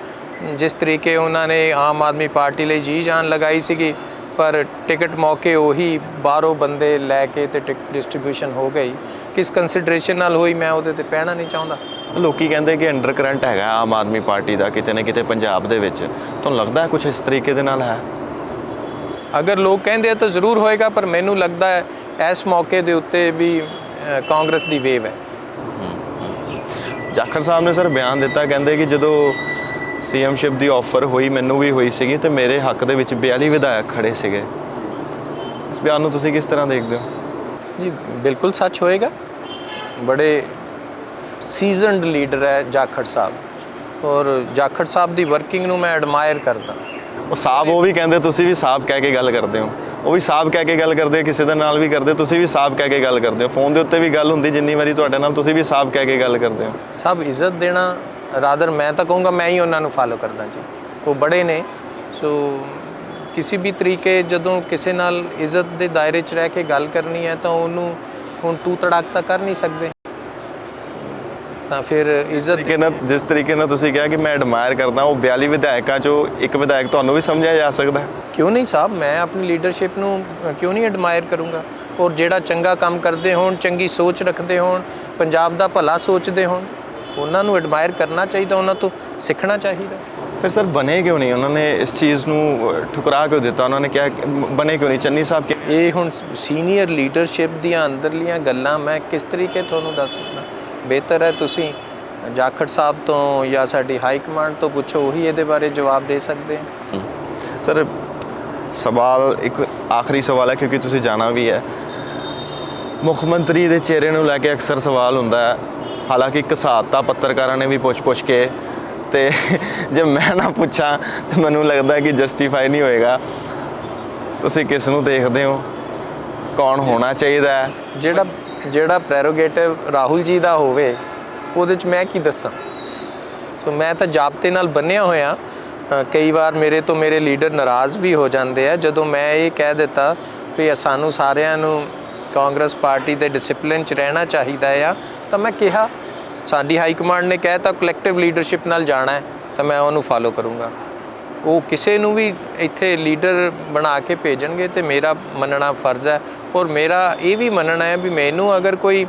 ਜਿਸ ਤਰੀਕੇ ਉਹਨਾਂ ਨੇ ਆਮ ਆਦਮੀ ਪਾਰਟੀ ਲਈ ਜੀ ਜਾਨ ਲਗਾਈ ਸੀਗੀ, ਪਰ ਟਿਕਟ ਮੌਕੇ ਉਹੀ ਬਾਹਰੋਂ ਬੰਦੇ ਲੈ ਕੇ ਤੇ ਟਿਕਟ ਡਿਸਟ੍ਰੀਬਿਊਸ਼ਨ ਹੋ ਗਈ। ਕਿਸ ਕੰਸੀਡਰੇਸ਼ਨ ਨਾਲ ਹੋਈ ਮੈਂ ਉਹਦੇ 'ਤੇ ਕਹਿਣਾ ਨਹੀਂ ਚਾਹੁੰਦਾ। ਲੋਕੀ ਕਹਿੰਦੇ ਕਿ ਅੰਡਰ ਕਰੰਟ ਹੈਗਾ ਆਮ ਆਦਮੀ ਪਾਰਟੀ ਦਾ ਕਿਤੇ ਨਾ ਕਿਤੇ ਪੰਜਾਬ ਦੇ ਵਿੱਚ, ਤੁਹਾਨੂੰ ਲੱਗਦਾ ਕੁਝ ਇਸ ਤਰੀਕੇ ਦੇ ਨਾਲ ਹੈ? ਅਗਰ ਲੋਕ ਕਹਿੰਦੇ ਆ ਤਾਂ ਜ਼ਰੂਰ ਹੋਏਗਾ, ਪਰ ਮੈਨੂੰ ਲੱਗਦਾ ਹੈ ਇਸ ਮੌਕੇ ਦੇ ਉੱਤੇ ਵੀ ਕਾਂਗਰਸ ਦੀ ਵੇਵ ਹੈ। ਜਾਖੜ ਸਾਹਿਬ ਨੇ ਸਰ ਬਿਆਨ ਦਿੱਤਾ, ਕਹਿੰਦੇ ਕਿ ਜਦੋਂ ਸੀਐਮਸ਼ਿਪ ਦੀ ਆਫਰ ਹੋਈ, ਮੈਨੂੰ ਵੀ ਹੋਈ ਸੀਗੀ, ਤੇ ਮੇਰੇ ਹੱਕ ਦੇ ਵਿੱਚ 42 ਵਿਧਾਇਕ ਖੜੇ ਸੀਗੇ। ਇਸ ਬਿਆਨ ਨੂੰ ਤੁਸੀਂ ਕਿਸ ਤਰ੍ਹਾਂ ਦੇਖਦੇ ਹੋ? ਜੀ ਬਿਲਕੁਲ ਸੱਚ ਹੋਏਗਾ। ਬੜੇ ਸੀਜ਼ਨਡ ਲੀਡਰ ਹੈ ਜਾਖੜ ਸਾਹਿਬ, ਔਰ ਜਾਖੜ ਸਾਹਿਬ ਦੀ ਵਰਕਿੰਗ ਨੂੰ ਮੈਂ ਐਡਮਾਇਰ ਕਰਦਾ। ਉਹ ਸਾਹਿਬ ਉਹ ਵੀ ਕਹਿੰਦੇ, ਤੁਸੀਂ ਵੀ ਸਾਹਿਬ ਕਹਿ ਕੇ ਗੱਲ ਕਰਦੇ ਹੋ, ਉਹ ਵੀ ਸਾਹਿਬ ਕਹਿ ਕੇ ਗੱਲ ਕਰਦੇ, ਕਿਸੇ ਦੇ ਨਾਲ ਵੀ ਕਰਦੇ, ਤੁਸੀਂ ਵੀ ਸਾਹਿਬ ਕਹਿ ਕੇ ਗੱਲ ਕਰਦੇ ਹੋ। ਫੋਨ ਦੇ ਉੱਤੇ ਵੀ ਗੱਲ ਹੁੰਦੀ ਜਿੰਨੀ ਵਾਰੀ ਤੁਹਾਡੇ ਨਾਲ, ਤੁਸੀਂ ਵੀ ਸਾਹਿਬ ਕਹਿ ਕੇ ਗੱਲ ਕਰਦੇ ਹੋ। ਸਭ ਇੱਜ਼ਤ ਦੇਣਾ, ਰਾਦਰ ਮੈਂ ਤਾਂ ਕਹੂੰਗਾ ਮੈਂ ਹੀ ਉਹਨਾਂ ਨੂੰ ਫਾਲੋ ਕਰਦਾ ਜੀ। ਉਹ ਬੜੇ ਨੇ, ਸੋ ਕਿਸੇ ਵੀ ਤਰੀਕੇ ਜਦੋਂ ਕਿਸੇ ਨਾਲ ਇੱਜ਼ਤ ਦੇ ਦਾਇਰੇ 'ਚ ਰਹਿ ਕੇ ਗੱਲ ਕਰਨੀ ਹੈ ਤਾਂ ਉਹਨੂੰ ਹੁਣ ਤੂੰ ਤੜਾਕ ਤਾਂ ਕਰ ਨਹੀਂ ਸਕਦੇ। ਤਾਂ ਫਿਰ ਇੱਜ਼ਤ ਜਿਸ ਤਰੀਕੇ ਨਾਲ ਤੁਸੀਂ ਕਿਹਾ ਕਿ ਮੈਂ ਐਡਮਾਇਰ ਕਰਦਾ, ਉਹ 42 ਵਿਧਾਇਕਾਂ 'ਚੋਂ ਇੱਕ ਵਿਧਾਇਕ ਤੁਹਾਨੂੰ ਵੀ ਸਮਝਿਆ ਜਾ ਸਕਦਾ? ਕਿਉਂ ਨਹੀਂ ਸਾਹਿਬ, ਮੈਂ ਆਪਣੀ ਲੀਡਰਸ਼ਿਪ ਨੂੰ ਕਿਉਂ ਨਹੀਂ ਐਡਮਾਇਰ ਕਰੂੰਗਾ। ਔਰ ਜਿਹੜਾ ਚੰਗਾ ਕੰਮ ਕਰਦੇ ਹੋਣ, ਚੰਗੀ ਸੋਚ ਰੱਖਦੇ ਹੋਣ, ਪੰਜਾਬ ਦਾ ਭਲਾ ਸੋਚਦੇ ਹੋਣ, ਉਹਨਾਂ ਨੂੰ ਐਡਮਾਇਰ ਕਰਨਾ ਚਾਹੀਦਾ, ਉਹਨਾਂ ਤੋਂ ਸਿੱਖਣਾ ਚਾਹੀਦਾ। ਫਿਰ ਸਰ ਬਣੇ ਕਿਉਂ ਨਹੀਂ? ਉਹਨਾਂ ਨੇ ਇਸ ਚੀਜ਼ ਨੂੰ ਠੁਕਰਾ ਕਿਉਂ ਦਿੱਤਾ? ਉਹਨਾਂ ਨੇ ਕਿਹਾ ਬਣੇ ਕਿਉਂ ਨਹੀਂ? ਚੰਨੀ ਸਾਹਿਬ ਕਿ ਇਹ ਹੁਣ ਸੀਨੀਅਰ ਲੀਡਰਸ਼ਿਪ ਦੀਆਂ ਅੰਦਰਲੀਆਂ ਗੱਲਾਂ ਮੈਂ ਕਿਸ ਤਰੀਕੇ ਤੁਹਾਨੂੰ ਦੱਸ ਸਕਦਾ। ਬਿਹਤਰ ਹੈ ਤੁਸੀਂ ਜਾਖੜ ਸਾਹਿਬ ਤੋਂ ਜਾਂ ਸਾਡੀ ਹਾਈ ਕਮਾਂਡ ਤੋਂ ਪੁੱਛੋ, ਉਹੀ ਇਹਦੇ ਬਾਰੇ ਜਵਾਬ ਦੇ ਸਕਦੇ ਹੈ। ਸਰ ਸਵਾਲ ਇੱਕ ਆਖਰੀ ਸਵਾਲ ਹੈ, ਕਿਉਂਕਿ ਤੁਸੀਂ ਜਾਣਾ ਵੀ ਹੈ। ਮੁੱਖ ਮੰਤਰੀ ਦੇ ਚਿਹਰੇ ਨੂੰ ਲੈ ਕੇ ਅਕਸਰ ਸਵਾਲ ਹੁੰਦਾ ਹੈ, ਹਾਲਾਂਕਿ ਘਸਾਤਾ ਪੱਤਰਕਾਰਾਂ ਨੇ ਵੀ ਪੁੱਛ ਕੇ, ਤੇ ਜੇ ਮੈਂ ਨਾ ਪੁੱਛਾਂ ਤਾਂ ਮੈਨੂੰ ਲੱਗਦਾ ਕਿ ਜਸਟੀਫਾਈ ਨਹੀਂ ਹੋਏਗਾ। ਤੁਸੀਂ ਕਿਸ ਨੂੰ ਦੇਖਦੇ ਹੋ? ਕੌਣ ਹੋਣਾ ਚਾਹੀਦਾ ਹੈ? ਜਿਹੜਾ ਪ੍ਰੈਰੋਗੇਟਿਵ ਰਾਹੁਲ ਜੀ ਦਾ ਹੋਵੇ, ਉਹਦੇ 'ਚ ਮੈਂ ਕੀ ਦੱਸਾਂ। ਸੋ ਮੈਂ ਤਾਂ ਜ਼ਾਬਤੇ ਨਾਲ ਬੰਨਿਆ ਹੋਇਆ। ਕਈ ਵਾਰ ਮੇਰੇ ਲੀਡਰ ਨਾਰਾਜ਼ ਵੀ ਹੋ ਜਾਂਦੇ ਆ ਜਦੋਂ ਮੈਂ ਇਹ ਕਹਿ ਦਿੱਤਾ ਵੀ ਸਾਨੂੰ ਸਾਰਿਆਂ ਨੂੰ ਕਾਂਗਰਸ ਪਾਰਟੀ ਦੇ ਡਿਸਪਲਿਨ 'ਚ ਰਹਿਣਾ ਚਾਹੀਦਾ ਆ ਤਾਂ ਮੈਂ ਕਿਹਾ, ਸਾਡੀ ਹਾਈ ਕਮਾਂਡ ਨੇ ਕਹਿ ਤਾ ਕਲੈਕਟਿਵ ਲੀਡਰਸ਼ਿਪ ਨਾਲ ਜਾਣਾ ਹੈ ਤਾਂ ਮੈਂ ਉਹਨੂੰ ਫਾਲੋ ਕਰੂੰਗਾ। ਉਹ ਕਿਸੇ ਨੂੰ ਵੀ ਇੱਥੇ ਲੀਡਰ ਬਣਾ ਕੇ ਭੇਜਣਗੇ ਤੇ ਮੇਰਾ ਮੰਨਣਾ ਫਰਜ਼ ਹੈ, ਔਰ ਮੇਰਾ ਇਹ ਵੀ ਮੰਨਣਾ ਹੈ ਵੀ ਮੈਨੂੰ ਅਗਰ ਕੋਈ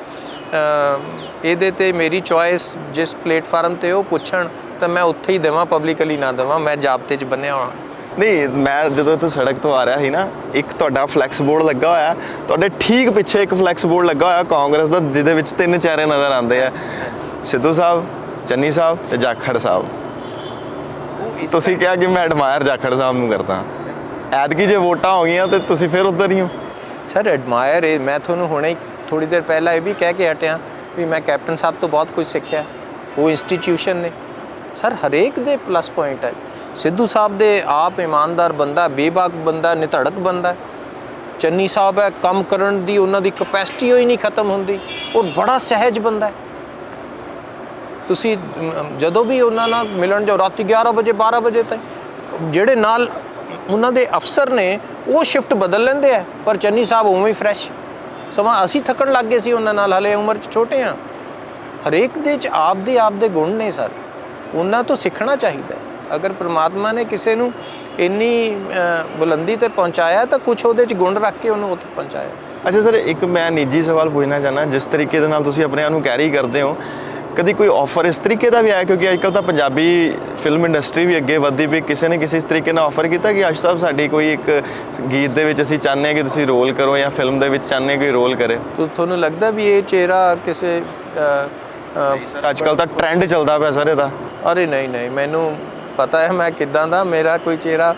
ਇਹਦੇ ਤੇ ਮੇਰੀ ਚੋਇਸ ਜਿਸ ਪਲੇਟਫਾਰਮ ਤੇ ਉਹ ਪੁੱਛਣ ਤਾਂ ਮੈਂ ਉੱਥੇ ਹੀ ਦੇਵਾਂ, ਪਬਲਿਕਲੀ ਨਾ ਦੇਵਾਂ। ਮੈਂ ਜਾਬਤੇ 'ਚ ਬੰਨਿਆ ਹੋਣਾ। ਨਹੀਂ, ਮੈਂ ਜਦੋਂ ਇੱਥੇ ਸੜਕ ਤੋਂ ਆ ਰਿਹਾ ਸੀ ਨਾ, ਇੱਕ ਤੁਹਾਡਾ ਫਲੈਕਸ ਬੋਰਡ ਲੱਗਾ ਹੋਇਆ, ਤੁਹਾਡੇ ਠੀਕ ਪਿੱਛੇ ਇੱਕ ਫਲੈਕਸ ਬੋਰਡ ਲੱਗਾ ਹੋਇਆ ਕਾਂਗਰਸ ਦਾ, ਜਿਹਦੇ ਵਿੱਚ 3 ਚਿਹਰੇ ਨਜ਼ਰ ਆਉਂਦੇ ਆ, ਸਿੱਧੂ ਸਾਹਿਬ, ਚੰਨੀ ਸਾਹਿਬ ਤੇ ਜਾਖੜ ਸਾਹਿਬ। ਤੁਸੀਂ ਕਿਹਾ ਕਿ ਮੈਂ ਐਡਮਾਇਰ ਜਾਖੜ ਸਾਹਿਬ ਨੂੰ ਕਰਦਾ, ਐਤਕੀ ਜੇ ਵੋਟਾਂ ਹੋ ਗਈਆਂ ਤੇ ਤੁਸੀਂ ਫਿਰ ਉੱਧਰ ਹੀ ਹੋ। ਸਰ ਐਡਮਾਇਰ ਇਹ ਮੈਂ ਤੁਹਾਨੂੰ ਹੁਣੇ ਥੋੜੀ ਦੇਰ ਪਹਿਲਾਂ ਇਹ ਵੀ ਕਹਿ ਕੇ ਹਟਿਆ ਵੀ ਮੈਂ ਕੈਪਟਨ ਸਾਹਿਬ ਤੋਂ ਬਹੁਤ ਕੁਝ ਸਿੱਖਿਆ। ਉਹ ਇੰਸਟੀਟਿਊਸ਼ਨ ਨੇ ਸਰ, ਹਰੇਕ ਦੇ ਪਲੱਸ ਪੁਆਇੰਟ ਹੈ। ਸਿੱਧੂ ਸਾਹਿਬ ਦੇ ਆਪ ਇਮਾਨਦਾਰ ਬੰਦਾ, ਬੇਬਾਕ ਬੰਦਾ, ਨਿਧੜਕ ਬੰਦਾ। ਚੰਨੀ ਸਾਹਿਬ ਹੈ, ਕੰਮ ਕਰਨ ਦੀ ਉਹਨਾਂ ਦੀ ਕਪੈਸਿਟੀ ਹੋਈ ਨਹੀਂ ਖਤਮ ਹੁੰਦੀ, ਔਰ ਬੜਾ ਸਹਿਜ ਬੰਦਾ ਹੈ। ਤੁਸੀਂ ਜਦੋਂ ਵੀ ਉਹਨਾਂ ਨਾਲ ਮਿਲਣ ਜਾਓ ਰਾਤੀ 11 ਵਜੇ 12 ਵਜੇ ਤੱਕ, ਜਿਹੜੇ ਨਾਲ ਉਹਨਾਂ ਦੇ ਅਫਸਰ ਨੇ ਉਹ ਸ਼ਿਫਟ ਬਦਲ ਲੈਂਦੇ ਆ, ਪਰ ਚੰਨੀ ਸਾਹਿਬ ਉਵੇਂ ਹੀ ਫਰੈਸ਼। ਸਮਾਂ ਅਸੀਂ ਥੱਕਣ ਲੱਗ ਗਏ ਸੀ ਉਹਨਾਂ ਨਾਲ, ਹਲੇ ਉਮਰ 'ਚ ਛੋਟੇ ਹਾਂ। ਹਰੇਕ ਦੇ 'ਚ ਆਪਦੇ ਗੁਣ ਨੇ ਸਰ, ਉਹਨਾਂ ਤੋਂ ਸਿੱਖਣਾ ਚਾਹੀਦਾ ਹੈ। ਅਗਰ ਪ੍ਰਮਾਤਮਾ ਨੇ ਕਿਸੇ ਨੂੰ ਇੰਨੀ ਬੁਲੰਦੀ ਤੇ ਪਹੁੰਚਾਇਆ ਤਾਂ ਕੁਛ ਉਹਦੇ 'ਚ ਗੁਣ ਰੱਖ ਕੇ ਉਹਨੂੰ ਉੱਥੇ ਪਹੁੰਚਾਇਆ। ਅੱਛਾ ਸਰ, ਇੱਕ ਮੈਂ ਨਿੱਜੀ ਸਵਾਲ ਪੁੱਛਣਾ ਚਾਹੁੰਦਾ, ਜਿਸ ਤਰੀਕੇ ਦੇ ਨਾਲ ਤੁਸੀਂ ਆਪਣੇ ਆਪ ਨੂੰ ਕੈਰੀ ਕਰਦੇ ਹੋ, ਕਦੀ ਕੋਈ ਆਫਰ ਇਸ ਤਰੀਕੇ ਦਾ ਵੀ ਆਇਆ? ਕਿਉਂਕਿ ਅੱਜ ਕੱਲ੍ਹ ਤਾਂ ਪੰਜਾਬੀ ਫਿਲਮ ਇੰਡਸਟਰੀ ਵੀ ਅੱਗੇ ਵੱਧਦੀ ਪਈ, ਕਿਸੇ ਨੇ ਕਿਸੇ ਤਰੀਕੇ ਨਾਲ ਆਫਰ ਕੀਤਾ ਕਿ ਆਸ਼ੂ ਸਾਹਿਬ ਸਾਡੀ ਕੋਈ ਇੱਕ ਗੀਤ ਦੇ ਵਿੱਚ ਅਸੀਂ ਚਾਹੁੰਦੇ ਹਾਂ ਕਿ ਤੁਸੀਂ ਰੋਲ ਕਰੋ, ਜਾਂ ਫਿਲਮ ਦੇ ਵਿੱਚ ਚਾਹੁੰਦੇ ਕੋਈ ਰੋਲ ਕਰੇ? ਤੁਹਾਨੂੰ ਲੱਗਦਾ ਵੀ ਇਹ ਚਿਹਰਾ ਕਿਸੇ ਅੱਜ ਕੱਲ੍ਹ ਤਾਂ ਟ੍ਰੈਂਡ ਚੱਲਦਾ ਪਿਆ ਸਰ ਇਹਦਾ। ਅਰੇ ਨਹੀਂ, ਮੈਨੂੰ ਪਤਾ ਹੈ ਮੈਂ ਕਿੱਦਾਂ ਦਾ, ਮੇਰਾ ਕੋਈ ਚਿਹਰਾ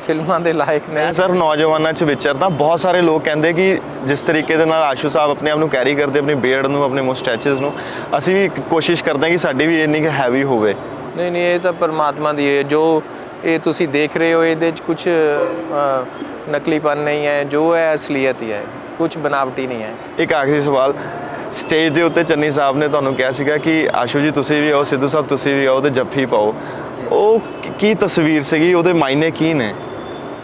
ਫਿਲਮਾਂ ਦੇ ਲਾਇਕ ਨਹੀਂ। ਸਰ ਨੌਜਵਾਨਾਂ 'ਚ ਵਿਚਰਦਾ, ਬਹੁਤ ਸਾਰੇ ਲੋਕ ਕਹਿੰਦੇ ਕਿ ਜਿਸ ਤਰੀਕੇ ਦੇ ਨਾਲ ਆਸ਼ੂ ਸਾਹਿਬ ਆਪਣੇ ਆਪ ਨੂੰ ਕੈਰੀ ਕਰਦੇ, ਆਪਣੀ ਬੀਅਰਡ ਨੂੰ, ਆਪਣੇ ਮੁਸਟੈਚਸ ਨੂੰ, ਅਸੀਂ ਵੀ ਕੋਸ਼ਿਸ਼ ਕਰਦੇ ਹਾਂ ਕਿ ਸਾਡੀ ਵੀ ਇੰਨੀ ਕੁ ਹੈਵੀ ਹੋਵੇ। ਨਹੀਂ, ਇਹ ਤਾਂ ਪਰਮਾਤਮਾ ਦੀ ਹੈ। ਜੋ ਇਹ ਤੁਸੀਂ ਦੇਖ ਰਹੇ ਹੋ ਇਹਦੇ 'ਚ ਕੁਛ ਨਕਲੀਪਨ ਨਹੀਂ ਹੈ, ਜੋ ਹੈ ਅਸਲੀਅਤ ਹੀ ਹੈ, ਕੁਛ ਬਨਾਵਟੀ ਨਹੀਂ ਹੈ। ਇੱਕ ਆਖਰੀ ਸਵਾਲ, ਸਟੇਜ ਦੇ ਉੱਤੇ ਚੰਨੀ ਸਾਹਿਬ ਨੇ ਤੁਹਾਨੂੰ ਕਿਹਾ ਸੀਗਾ ਕਿ ਆਸ਼ੂ ਜੀ ਤੁਸੀਂ ਵੀ ਆਓ, ਸਿੱਧੂ ਸਾਹਿਬ ਤੁਸੀਂ ਵੀ ਆਓ ਤੇ ਜੱਫੀ ਪਾਓ, ਉਹ ਕੀ ਤਸਵੀਰ ਸੀਗੀ, ਉਹਦੇ ਮਾਇਨੇ ਕੀ ਨੇ?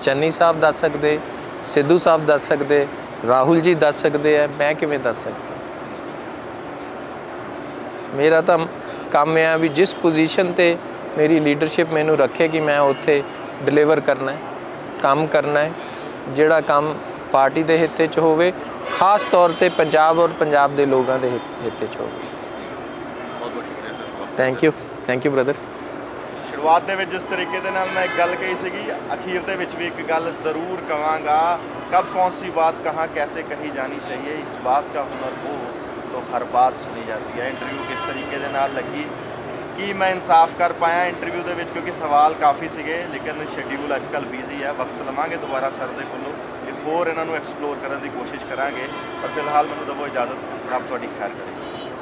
ਚੰਨੀ ਸਾਹਿਬ ਦੱਸ ਸਕਦੇ, ਸਿੱਧੂ ਸਾਹਿਬ ਦੱਸ ਸਕਦੇ, ਰਾਹੁਲ ਜੀ ਦੱਸ ਸਕਦੇ ਆ, ਮੈਂ ਕਿਵੇਂ ਦੱਸ ਸਕਦਾ? ਮੇਰਾ ਤਾਂ ਕੰਮ ਹੈ ਵੀ ਜਿਸ ਪੋਜੀਸ਼ਨ ਤੇ ਮੇਰੀ ਲੀਡਰਸ਼ਿਪ ਮੈਨੂੰ ਰੱਖੇ ਕਿ ਮੈਂ ਉੱਥੇ ਡਿਲੀਵਰ ਕਰਨਾ ਹੈ, ਕੰਮ ਕਰਨਾ ਹੈ, ਜਿਹੜਾ ਕੰਮ ਪਾਰਟੀ ਦੇ ਹਿੱਤੇ 'ਚ ਹੋਵੇ, ਖਾਸ ਤੌਰ ਤੇ ਪੰਜਾਬ ਔਰ ਪੰਜਾਬ ਦੇ ਲੋਕਾਂ ਦੇ ਹਿੱਤੇ 'ਚ ਹੋਵੇ। ਬਹੁਤ ਬਹੁਤ ਸ਼ੁਕਰੀਆ ਸਰ। Thank you brother. ਸ਼ੁਰੂਆਤ ਦੇ ਵਿੱਚ ਜਿਸ ਤਰੀਕੇ ਦੇ ਨਾਲ ਮੈਂ ਇੱਕ ਗੱਲ ਕਹੀ ਸੀਗੀ, ਅਖੀਰ ਦੇ ਵਿੱਚ ਵੀ ਇੱਕ ਗੱਲ ਜ਼ਰੂਰ ਕਹਾਂਗਾ, ਕਬ ਕੌन सी बात कहाँ कैसे कही जानी चाहिए, इस बात का हुनर हो तो हर बात सुनी जाती है। इंटरव्यू किस तरीके ਦੇ ਨਾਲ ਲੱਗੀ, ਕੀ ਮੈਂ ਇਨਸਾਫ ਕਰ ਪਾਇਆ ਇੰਟਰਵਿਊ ਦੇ ਵਿੱਚ, ਕਿਉਂਕਿ ਸਵਾਲ ਕਾਫੀ ਸੀਗੇ, ਲੇਕਿਨ ਸ਼ੈਡਿਊਲ ਅੱਜ ਕੱਲ੍ਹ ਬਿਜ਼ੀ ਹੈ। ਵਕਤ ਲਵਾਂਗੇ ਦੁਬਾਰਾ ਸਰ ਦੇ ਕੋਲੋਂ, ਇੱਕ ਹੋਰ ਇਹਨਾਂ ਨੂੰ ਐਕਸਪਲੋਰ ਕਰਨ ਦੀ ਕੋਸ਼ਿਸ਼ ਕਰਾਂਗੇ, ਪਰ ਫਿਲਹਾਲ ਮੈਨੂੰ ਦਵੋ ਇਜਾਜ਼ਤ। ਰੱਬ ਤੁਹਾਡੀ ਖੈਰ ਕਰੇ।